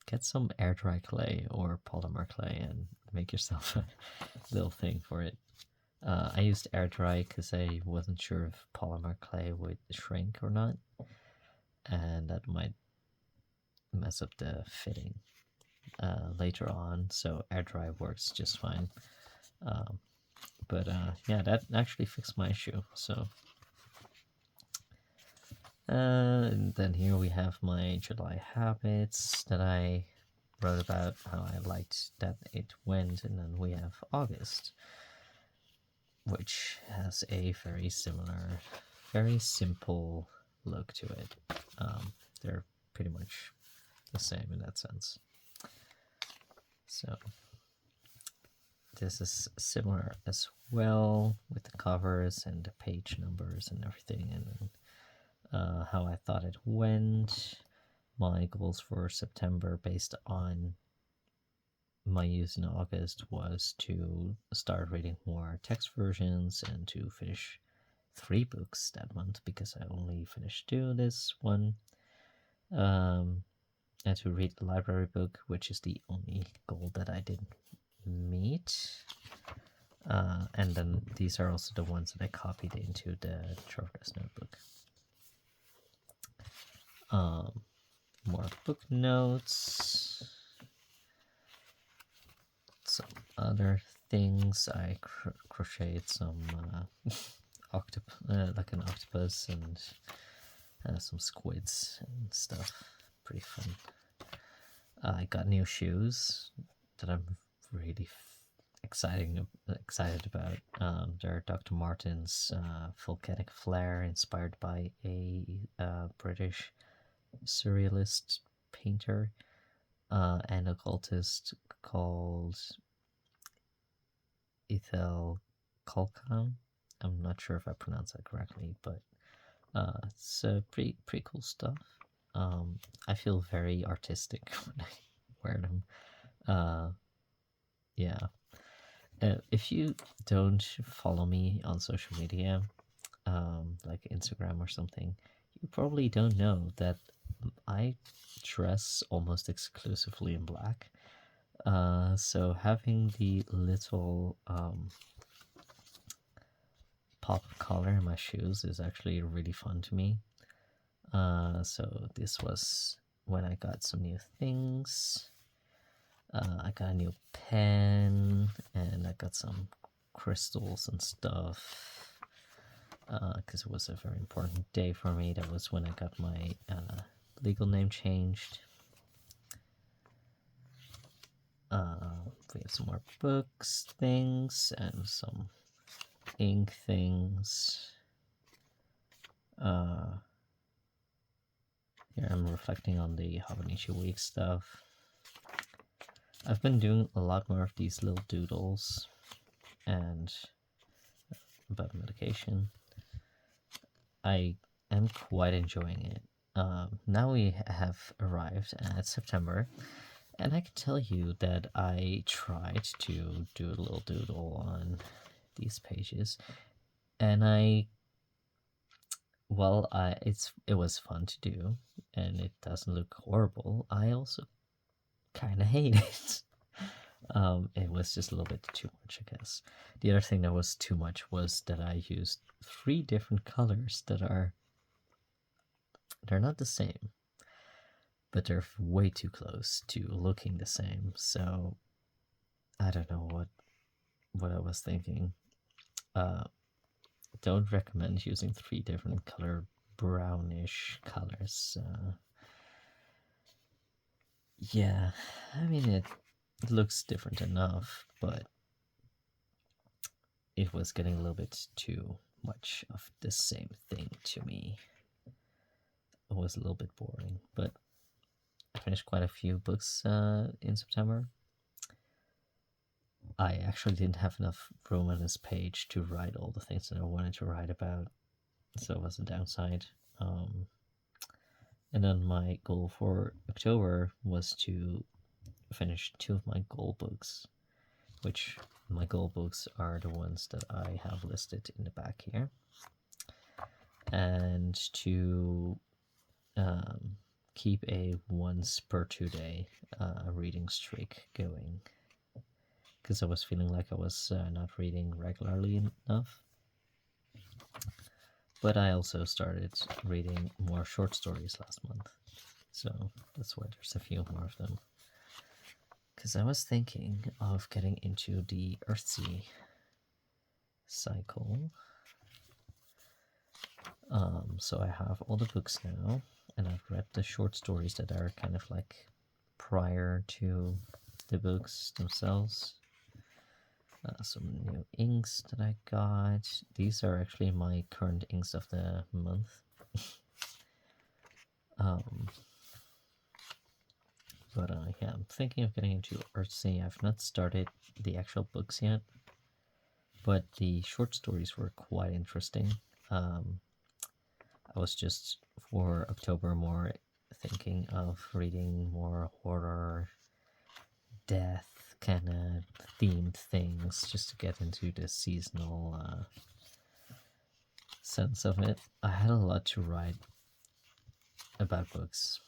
get some air dry clay or polymer clay and make yourself a little thing for it. I used air dry because I wasn't sure if polymer clay would shrink or not, and that might mess up the fitting later on, so air dry works just fine. But yeah, that actually fixed my issue. So and then here we have my July habits that I wrote about, how I liked that it went, and then we have August, which has a very similar, very simple look to it. They're pretty much the same in that sense. So this is similar as well, with the covers and the page numbers and everything, and then how I thought it went, my goals for September based on my use in August was to start reading more text versions and to finish 3 books that month, because I only finished 2 this one, and to read the library book, which is the only goal that I didn't meet. And then these are also the ones that I copied into the Traverse notebook. More book notes, some other things. I crocheted some like an octopus and some squids and stuff. Pretty fun. I got new shoes that I'm really excited about. They're Dr. Martens Volcanic Flare, inspired by a British surrealist painter and occultist called Ethel Colcan. I'm not sure if I pronounced that correctly, but it's pretty cool stuff. I feel very artistic when I wear them. Yeah. If you don't follow me on social media, like Instagram or something, you probably don't know that I dress almost exclusively in black. So having the little pop of color in my shoes is actually really fun to me. So this was when I got some new things. I got a new pen, and I got some crystals and stuff. because it was a very important day for me. That was when I got my legal name changed. We have some more books things and some ink things. Here I'm reflecting on the Hobonichi Weeks stuff. I've been doing a lot more of these little doodles and about medication. I am quite enjoying it. Now we have arrived at September, and I can tell you that I tried to do a little doodle on these pages, and it was fun to do, and it doesn't look horrible. I also kind of hate it. It was just a little bit too much, I guess. The other thing that was too much was that I used 3 different colors that they're not the same, but they're way too close to looking the same. So I don't know what I was thinking. Don't recommend using 3 different color brownish colors. Yeah, I mean it looks different enough, but it was getting a little bit too much of the same thing to me. It was a little bit boring, but I finished quite a few books in September. I actually didn't have enough room on this page to write all the things that I wanted to write about, so it was a downside. And then my goal for October was to finish 2 of my goal books, which my goal books are the ones that I have listed in the back here, and to keep a once per 2 day reading streak going, because I was feeling like I was not reading regularly enough. But I also started reading more short stories last month, so that's why there's a few more of them. Because I was thinking of getting into the Earthsea cycle. So I have all the books now, and I've read the short stories that are kind of like prior to the books themselves. Some new inks that I got. These are actually my current inks of the month. But yeah, I'm thinking of getting into Earthsea. I've not started the actual books yet, but the short stories were quite interesting. I was just, for October, more thinking of reading more horror, death kind of themed things, just to get into the seasonal sense of it. I had a lot to write about books.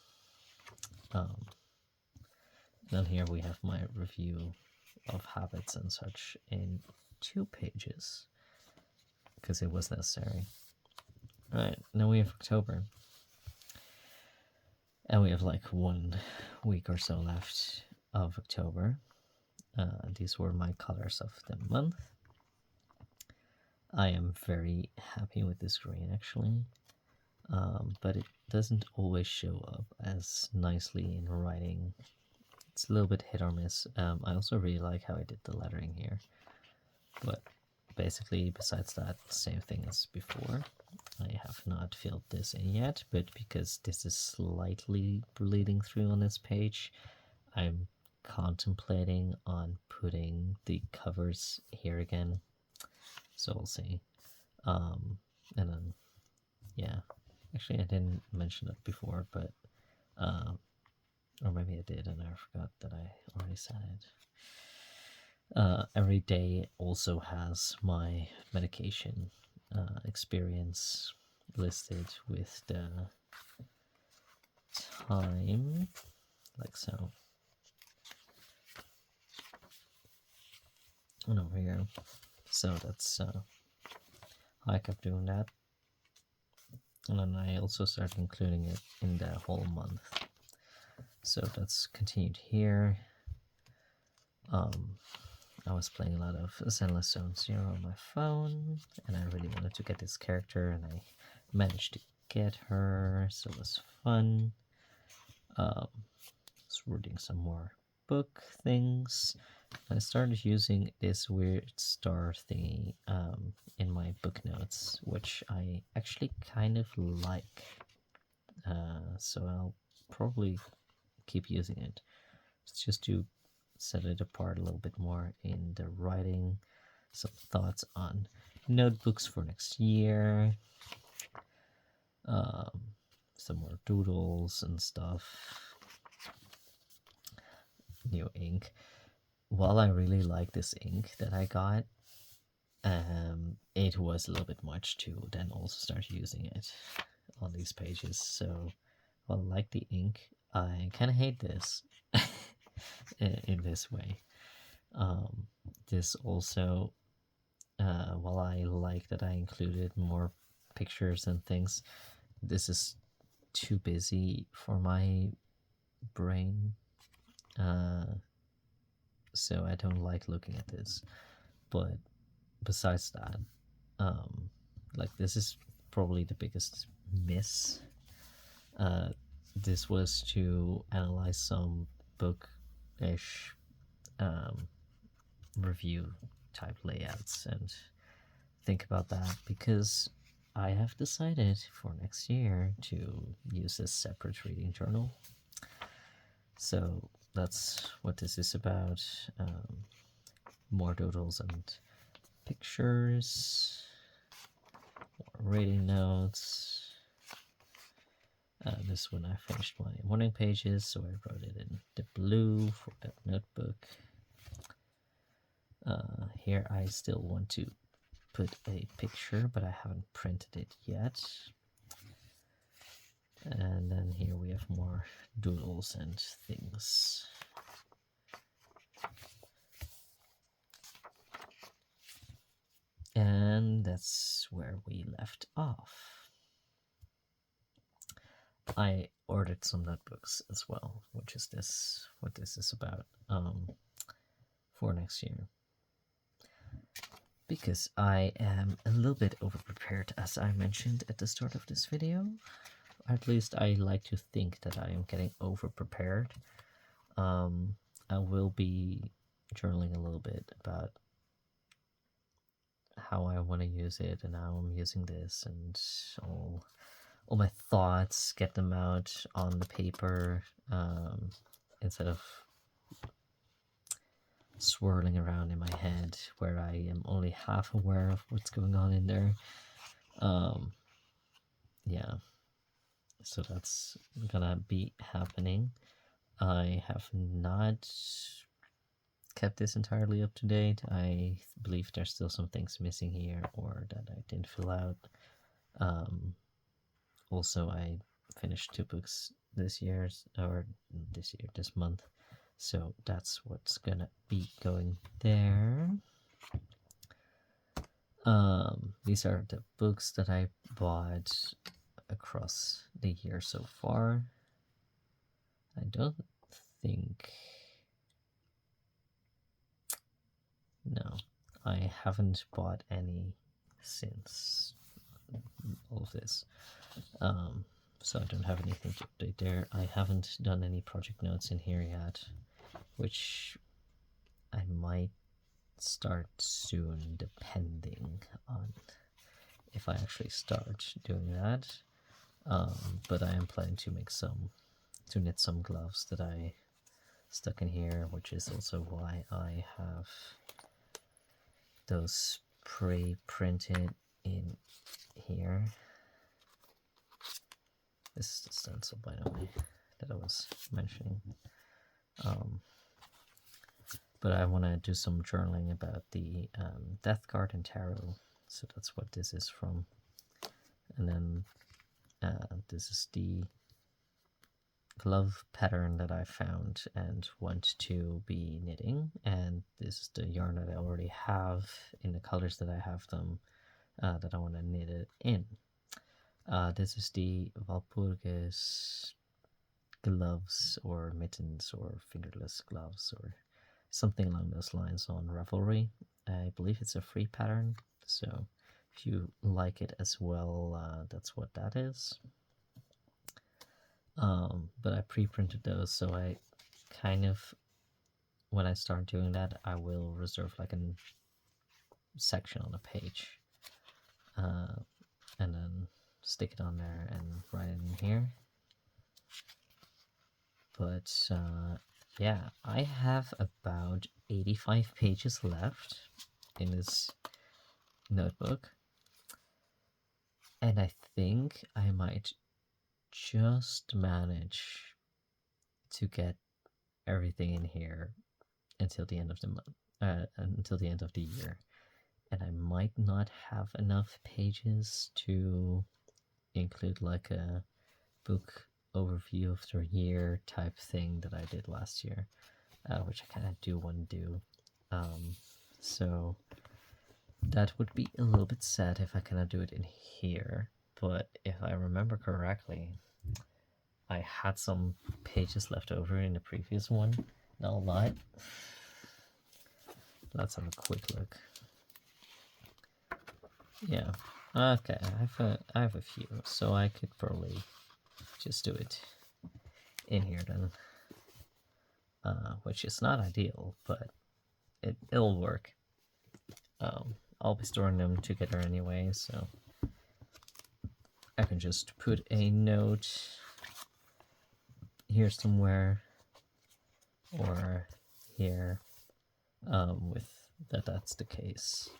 Then here we have my review of habits and such in 2 pages, because it was necessary. Alright, now we have October. And we have like 1 week or so left of October. These were my colors of the month. I am very happy with this green, actually. But it doesn't always show up as nicely in writing. It's a little bit hit or miss. I also really like how I did the lettering here. But basically, besides that, same thing as before. I have not filled this in yet, but because this is slightly bleeding through on this page, I'm contemplating on putting the covers here again. So we'll see. And then, yeah. Actually, I didn't mention it before, but or maybe I did and I forgot that I already said it. Every day also has my medication experience listed with the time, like so. And over here. So that's how I kept doing that. And then I also started including it in the whole month. So that's continued here. I was playing a lot of Zenless Zone Zero on my phone, and I really wanted to get this character, and I managed to get her, so it was fun. Was reading some more book things. I started using this weird star thingy in my book notes, which I actually kind of like. So I'll probably keep using it. It's just to set it apart a little bit more in the writing, some thoughts on notebooks for next year, some more doodles and stuff, new ink. While I really like this ink that I got, it was a little bit much to then also start using it on these pages. So while I like the ink, I kind of hate this in this way. This also, while I like that I included more pictures and things, this is too busy for my brain. So I don't like looking at this. But besides that, like this is probably the biggest miss. This was to analyze some book-ish review type layouts and think about that, because I have decided for next year to use a separate reading journal. So that's what this is about. More doodles and pictures, more reading notes. This one I finished my morning pages, so I wrote it in the blue for that notebook. Here I still want to put a picture, but I haven't printed it yet. And then here we have more doodles and things. And that's where we left off. I ordered some notebooks as well, which is what this is about, for next year. Because I am a little bit overprepared, as I mentioned at the start of this video. At least I like to think that I am getting overprepared. I will be journaling a little bit about how I want to use it and how I'm using this, and all my thoughts, get them out on the paper, instead of swirling around in my head where I am only half aware of what's going on in there. Yeah, so that's gonna be happening. I have not kept this entirely up to date. I believe there's still some things missing here or that I didn't fill out. Also, I finished 2 books this month, so that's what's gonna be going there. These are the books that I bought across the year so far. I don't think... No, I haven't bought any since all of this. So I don't have anything to update there. I haven't done any project notes in here yet, which I might start soon, depending on if I actually start doing that. But I am planning to knit some gloves that I stuck in here, which is also why I have those pre-printed in here. This is the stencil, by the way, that I was mentioning. But I want to do some journaling about the Death Card and Tarot, so that's what this is from. And then this is the glove pattern that I found and want to be knitting, and this is the yarn that I already have in the colors that I have them, that I want to knit it in. This is the Walpurgis gloves, or mittens, or fingerless gloves, or something along those lines on Ravelry. I believe it's a free pattern, so if you like it as well, that's what that is. But I pre-printed those, so I kind of, when I start doing that, I will reserve like a section on a page, and then stick it on there and write it in here. But yeah, I have about 85 pages left in this notebook, and I think I might just manage to get everything in here until the end of the month, until the end of the year, and I might not have enough pages to include like a book overview of the year type thing that I did last year, which I kind of do want to do. So that would be a little bit sad if I cannot do it in here, but if I remember correctly, I had some pages left over in the previous one. No lie. Let's have a quick look. Yeah. Okay, I have a few, so I could probably just do it in here then. Which is not ideal, but it'll work. I'll be storing them together anyway, so I can just put a note here somewhere or here with that's the case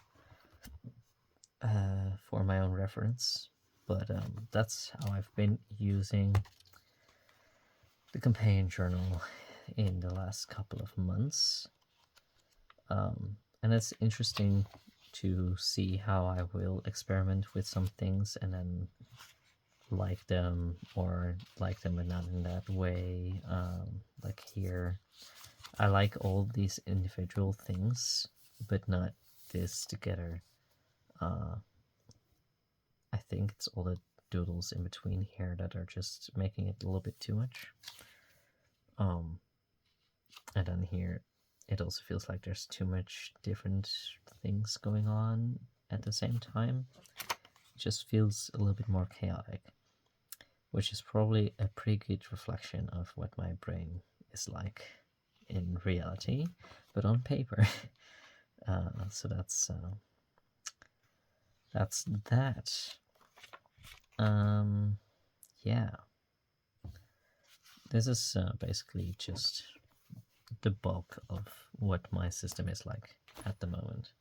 for my own reference. But that's how I've been using the companion journal in the last couple of months. And it's interesting to see how I will experiment with some things and then like them or like them but not in that way. Like here, I like all these individual things but not this together. I think it's all the doodles in between here that are just making it a little bit too much. And then here it also feels like there's too much different things going on at the same time. It just feels a little bit more chaotic, which is probably a pretty good reflection of what my brain is like in reality, but on paper. So that's that. Yeah. This is basically just the bulk of what my system is like at the moment.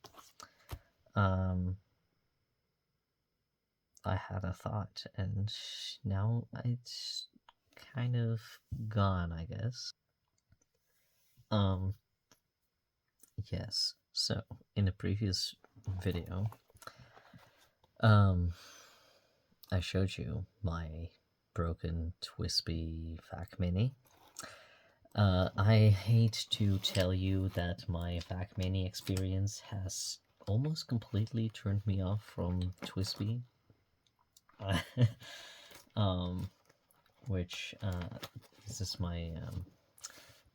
I had a thought, and now it's kind of gone, I guess. Yes, so in the previous video, I showed you my broken Twisby Vac Mini. I hate to tell you that my Vac Mini experience has almost completely turned me off from Twisby. Which this is my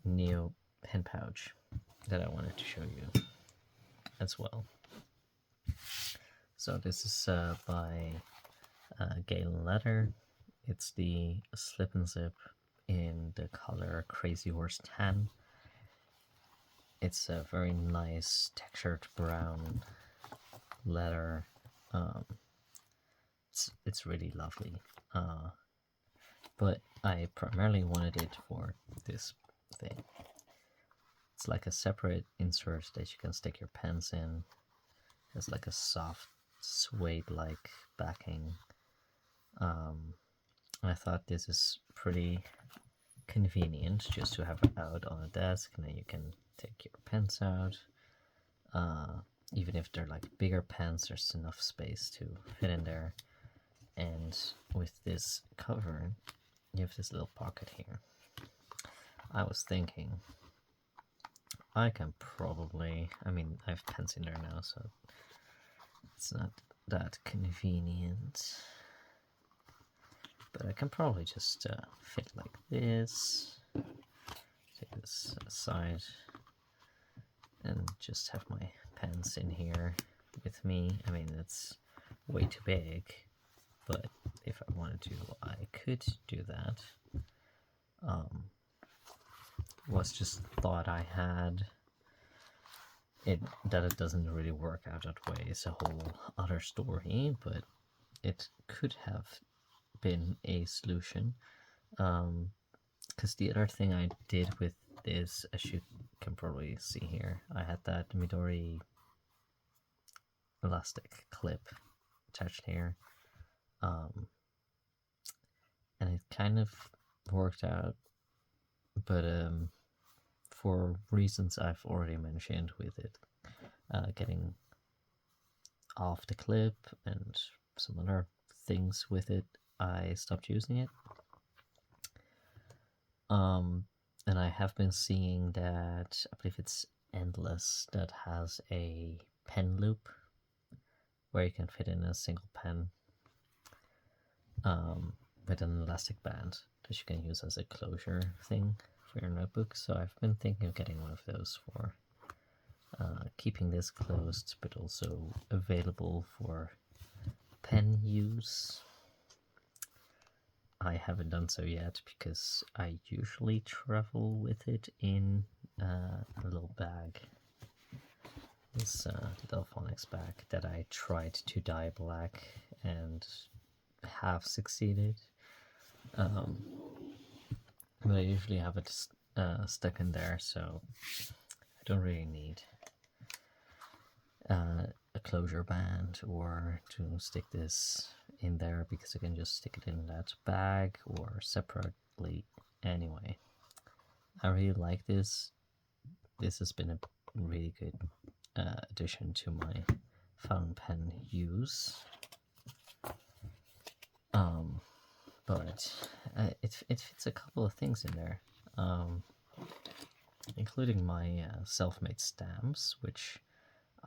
Neo pen pouch that I wanted to show you as well. So this is by Galen Leather. It's the slip and zip in the color Crazy Horse Tan. It's a very nice textured brown leather. It's really lovely. But I primarily wanted it for this thing. It's like a separate insert that you can stick your pens in. It's like a soft suede-like backing. I thought this is pretty convenient just to have it out on a desk, and then you can take your pens out. Even if they're like bigger pens, there's enough space to fit in there. And with this cover, you have this little pocket here. I was thinking I can probably, I mean, I have pens in there now, so it's not that convenient. But I can probably just fit like this. Take this aside. and just have my pens in here with me. I mean, it's way too big, but if I wanted to, I could do that. Was just thought I had it that it doesn't really work out that way. It's a whole other story, but it could have been a solution. Because the other thing I did with this, as you can probably see here, I had that Midori elastic clip attached here, and it kind of worked out, but for reasons I've already mentioned with it getting off the clip and some other things with it, I stopped using it. And I have been seeing that, I believe it's Endless, that has a pen loop where you can fit in a single pen with an elastic band that you can use as a closure thing for your notebook. So I've been thinking of getting one of those for keeping this closed, but also available for pen use. I haven't done so yet because I usually travel with it in a little bag. This Delphonics bag that I tried to dye black and have succeeded. But I usually have it stuck in there, so I don't really need a closure band or to stick this in there, because I can just stick it in that bag or separately. Anyway, I really like this. This has been a really good addition to my fountain pen use. But it fits a couple of things in there, including my self-made stamps, which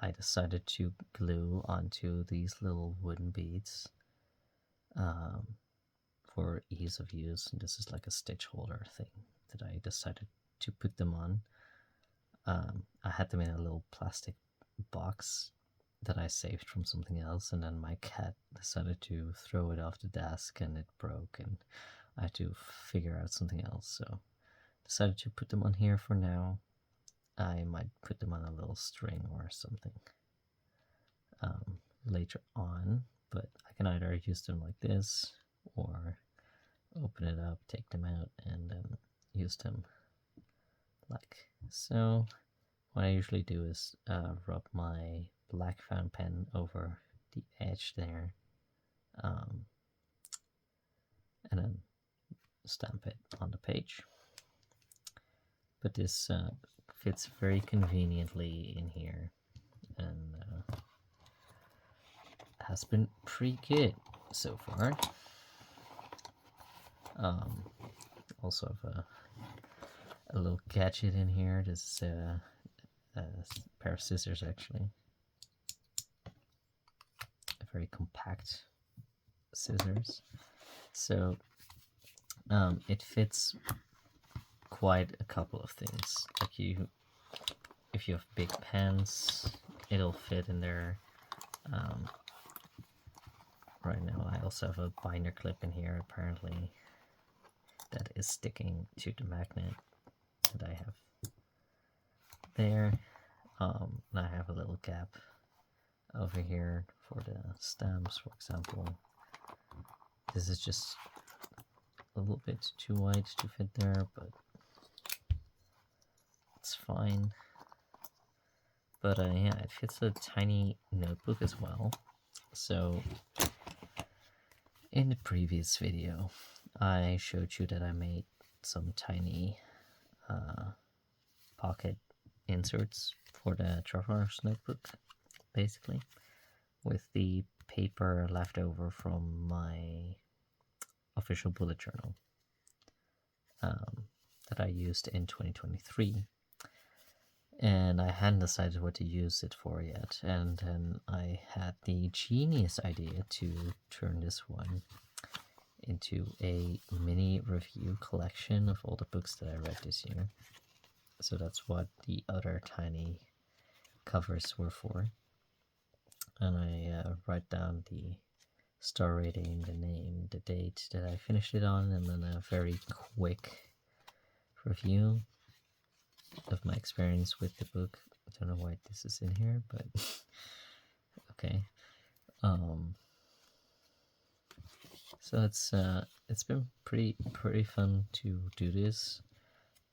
I decided to glue onto these little wooden beads for ease of use. And this is like a stitch holder thing that I decided to put them on. I had them in a little plastic box that I saved from something else, and then my cat decided to throw it off the desk and it broke, and I had to figure out something else, so decided to put them on here for now. I might put them on a little string or something later on, but I can either use them like this or open it up, take them out, and then use them like so. What I usually do is rub my black fountain pen over the edge there, and then stamp it on the page. But this fits very conveniently in here, and has been pretty good so far. Also have a little gadget in here. This is a pair of scissors, actually. Very compact scissors, so it fits quite a couple of things. Like if you have big pens, it'll fit in there. Right now I also have a binder clip in here, apparently, that is sticking to the magnet that I have there. And I have a little gap over here for the stamps, for example. This is just a little bit too wide to fit there, but it's fine. But yeah, it fits a tiny notebook as well. So in the previous video, I showed you that I made some tiny pocket inserts for the traveler's notebook, basically, with the paper left over from my official bullet journal that I used in 2023. And I hadn't decided what to use it for yet, and then I had the genius idea to turn this one into a mini review collection of all the books that I read this year. So that's what the other tiny covers were for. And I write down the star rating, the name, the date that I finished it on, and then a very quick review of my experience with the book. I don't know why this is in here, but okay. So it's been pretty fun to do this,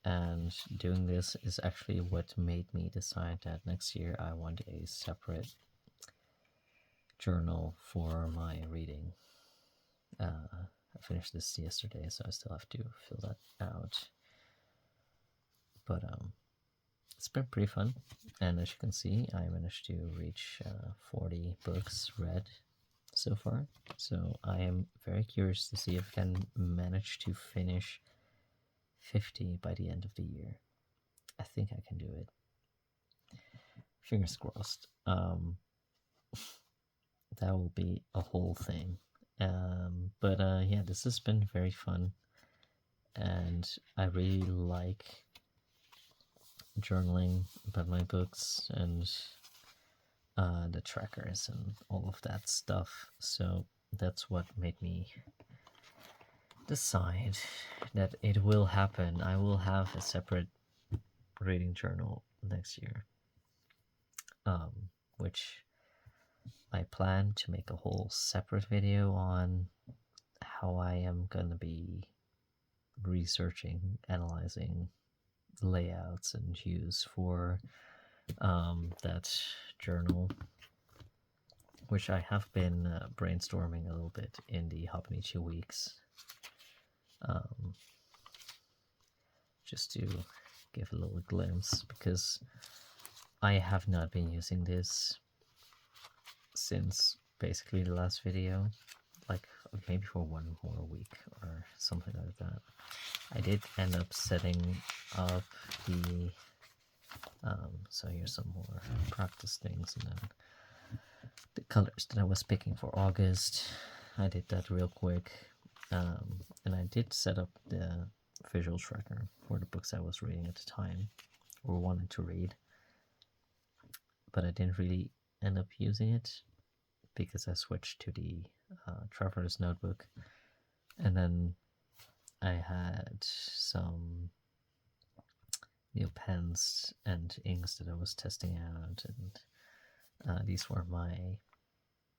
and doing this is actually what made me decide that next year I want a separate journal for my reading. I finished this yesterday, so I still have to fill that out. But it's been pretty fun, and as you can see, I managed to reach 40 books read so far. So I am very curious to see if I can manage to finish 50 by the end of the year. I think I can do it. Fingers crossed. That will be a whole thing. But yeah, this has been very fun, and I really like journaling about my books and the trackers and all of that stuff. So that's what made me decide that it will happen. I will have a separate reading journal next year, which I plan to make a whole separate video on how I am gonna be researching, analyzing layouts and hues for that journal, which I have been brainstorming a little bit in the Hobonichi Weeks, just to give a little glimpse, because I have not been using this since basically the last video, like maybe for one more week or something like that. I did end up setting up the so here's some more practice things, and then the colors that I was picking for August. I did that real quick, and I did set up the visual tracker for the books I was reading at the time or wanted to read, but I didn't really end up using it because I switched to the Traveler's Notebook, and then I had some new pens and inks that I was testing out, and these were my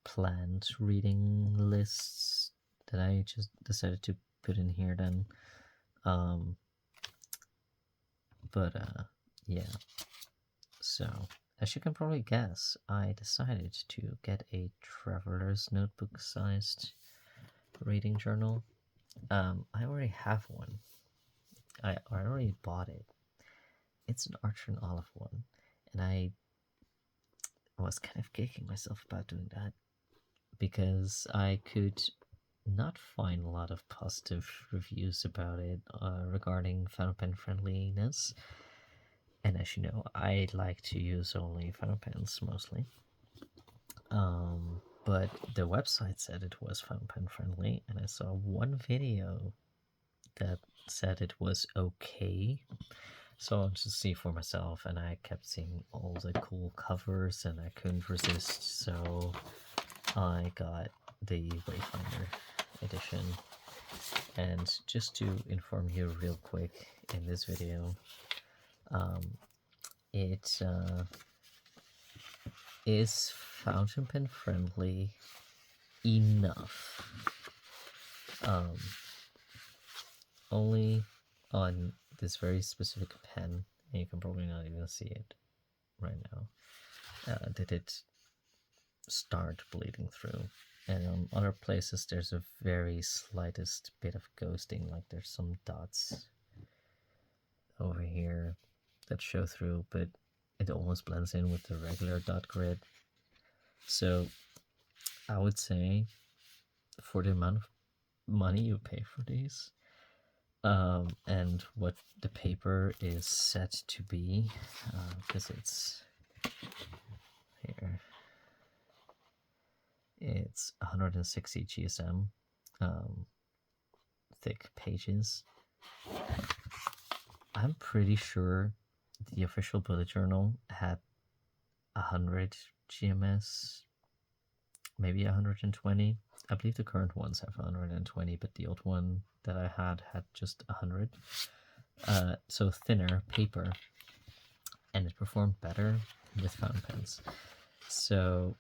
planned reading lists that I just decided to put in here then. Yeah, so as you can probably guess, I decided to get a Traveler's Notebook sized reading journal. I already have one. I already bought it. It's an Archer and Olive one, and I was kind of kicking myself about doing that because I could not find a lot of positive reviews about it regarding fountain pen friendliness. And as you know, I like to use only fountain pens mostly. But the website said it was fountain pen friendly, and I saw one video that said it was okay. So I wanted to see for myself, and I kept seeing all the cool covers, and I couldn't resist, so I got the Wayfinder edition. And just to inform you real quick in this video, it is fountain pen friendly enough. Only on this very specific pen, and you can probably not even see it right now, did it start bleeding through. And on other places there's a very slightest bit of ghosting, like there's some dots over here that show through, but it almost blends in with the regular dot grid. So I would say for the amount of money you pay for these, and what the paper is set to be, because it's here, it's 160 GSM thick pages. I'm pretty sure the official bullet journal had 100 GMS, maybe 120. I believe the current ones have 120, but the old one that I had just 100. So thinner paper, and it performed better with fountain pens. So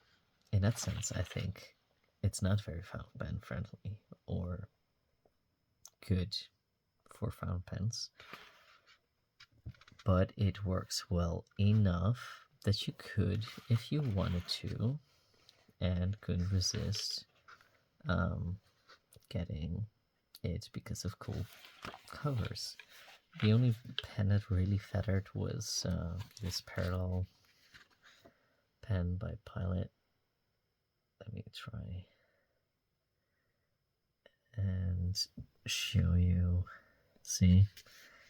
in that sense, I think it's not very fountain pen friendly or good for fountain pens, but it works well enough that you could, if you wanted to, and couldn't resist getting it because of cool covers. The only pen that really feathered was this parallel pen by Pilot. Let me try and show you. See,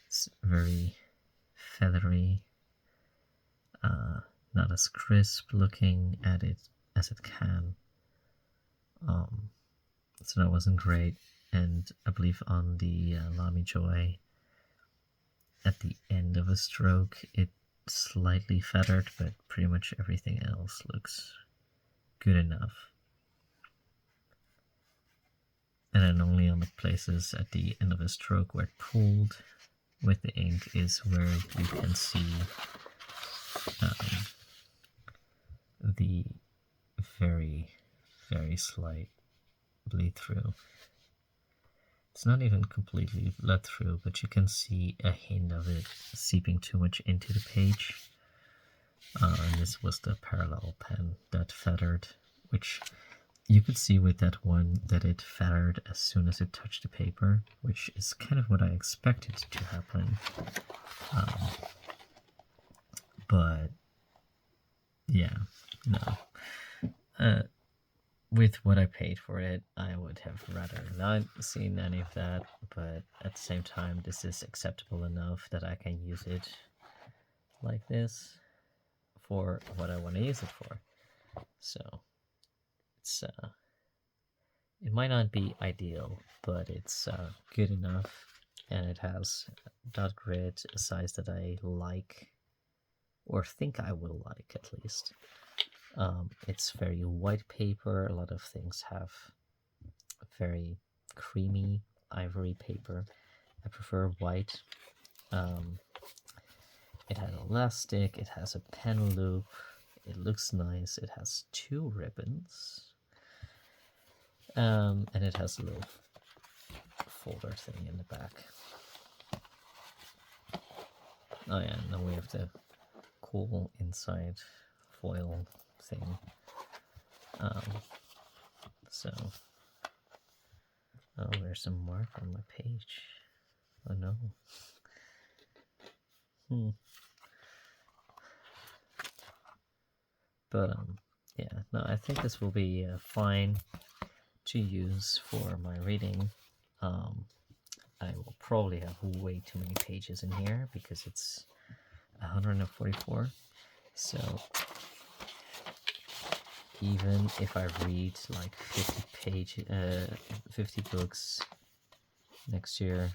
it's very feathery, not as crisp looking at it as it can. So that wasn't great. And I believe on the Lamy Joy, at the end of a stroke, it slightly feathered, but pretty much everything else looks good enough. And then only on the places at the end of a stroke where it pooled with the ink is where you can see the very, very slight bleed through. It's not even completely let through, but you can see a hint of it seeping too much into the page. And this was the parallel pen that feathered, which you could see with that one that it feathered as soon as it touched the paper, which is kind of what I expected to happen. But yeah, no. With what I paid for it, I would have rather not seen any of that, but at the same time, this is acceptable enough that I can use it like this for what I want to use it for. So it's it might not be ideal, but it's good enough, and it has dot grid, a size that I like, or think I will like at least. It's very white paper. A lot of things have very creamy ivory paper. I prefer white. It has elastic, it has a pen loop, it looks nice, it has 2 ribbons, and it has a little folder thing in the back. Oh yeah, and then we have the cool inside foil thing. So, oh, there's a mark on my page. Oh no. But yeah, no, I think this will be fine to use for my reading. I will probably have way too many pages in here because it's 144. So even if I read like 50 books next year,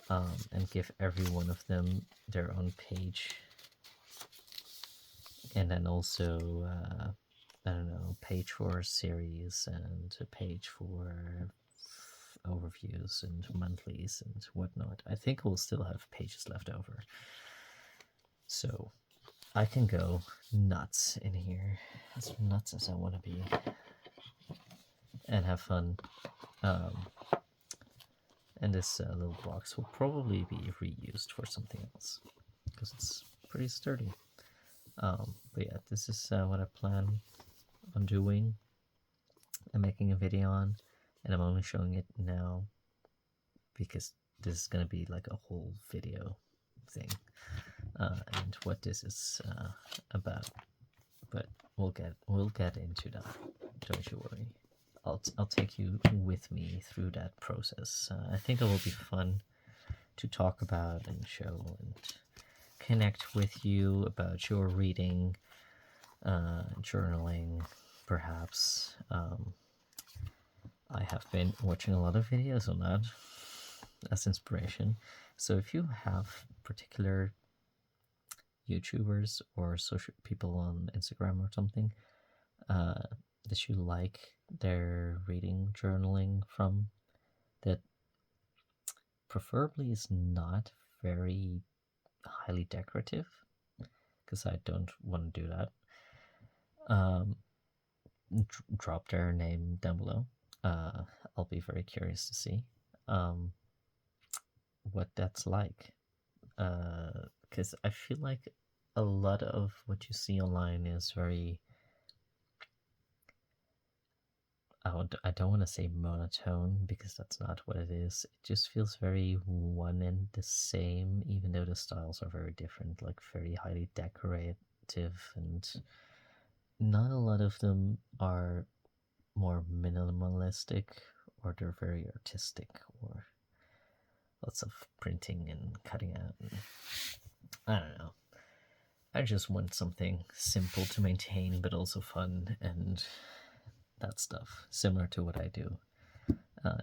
and give every one of them their own page, and then also I don't know, page for series and a page for overviews and monthlies and whatnot, I think we'll still have pages left over. So I can go nuts in here, as nuts as I want to be, and have fun. And this little box will probably be reused for something else, because it's pretty sturdy. But yeah, this is what I plan on doing and making a video on, and I'm only showing it now because this is gonna be like a whole video thing, and what this is about. But we'll get into that. Don't you worry. I'll take you with me through that process. I think it will be fun to talk about and show and connect with you about your reading, journaling, perhaps. I have been watching a lot of videos on that as inspiration. So if you have particular YouTubers or social people on Instagram or something that you like their reading journaling from, that preferably is not very highly decorative, because I don't want to do that. Drop their name down below. I'll be very curious to see what that's like, because I feel like a lot of what you see online is very, I don't want to say monotone, because that's not what it is. It just feels very one and the same, even though the styles are very different, like very highly decorative, and not a lot of them are more minimalistic, or they're very artistic, or lots of printing and cutting out. And I don't know. I just want something simple to maintain, but also fun, and that stuff, similar to what I do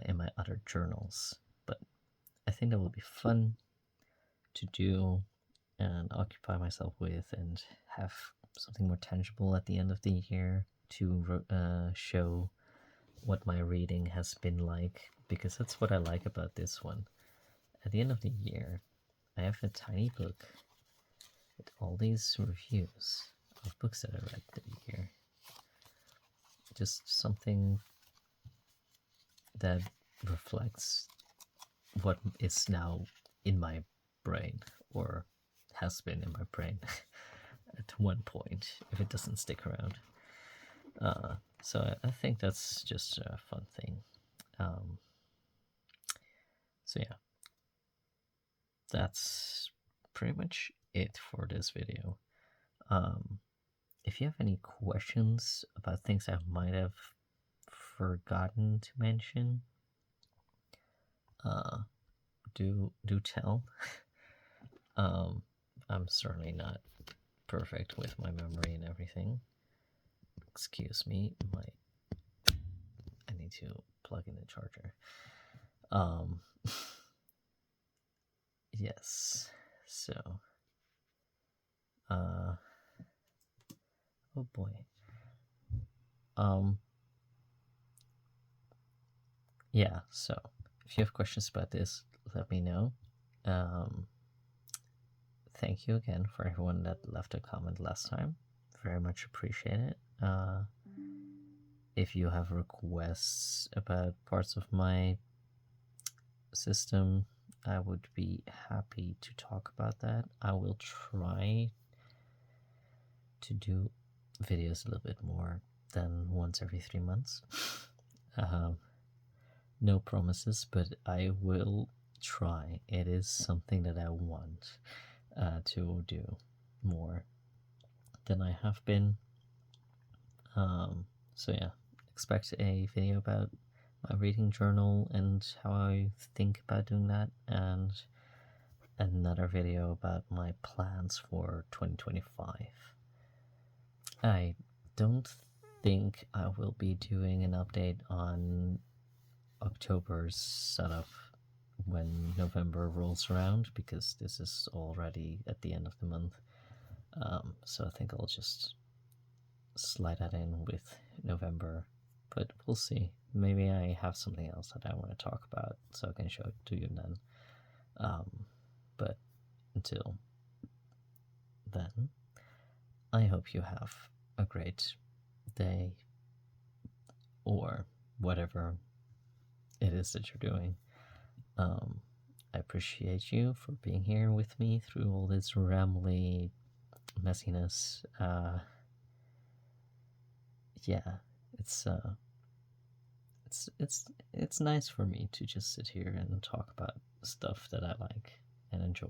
in my other journals. But I think that will be fun to do and occupy myself with, and have something more tangible at the end of the year to show what my reading has been like, because that's what I like about this one. At the end of the year, I have a tiny book with all these reviews of books that I read the year. Just something that reflects what is now in my brain, or has been in my brain at one point, if it doesn't stick around. So I think that's just a fun thing. So yeah, that's pretty much it for this video. If you have any questions about things I might have forgotten to mention, do tell. I'm certainly not perfect with my memory and everything. Excuse me, I need to plug in the charger. Yes, so oh boy. Yeah, so if you have questions about this, let me know. Thank you again for everyone that left a comment last time. Very much appreciate it. If you have requests about parts of my system, I would be happy to talk about that. I will try to do videos a little bit more than once every 3 months. No promises, but I will try. It is something that I want to do more than I have been. So yeah, expect a video about my reading journal and how I think about doing that, and another video about my plans for 2025. I don't think I will be doing an update on October's setup when November rolls around, because this is already at the end of the month. So I think I'll just slide that in with November, but we'll see. Maybe I have something else that I want to talk about, so I can show it to you then. But until then, I hope you have a great day, or whatever it is that you're doing. I appreciate you for being here with me through all this rambly messiness. Yeah, it's nice for me to just sit here and talk about stuff that I like and enjoy.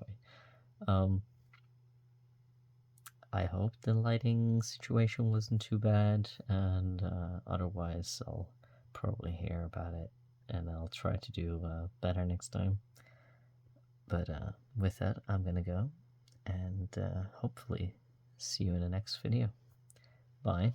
I hope the lighting situation wasn't too bad, and otherwise I'll probably hear about it, and I'll try to do better next time. But with that, I'm gonna go, and hopefully see you in the next video. Bye.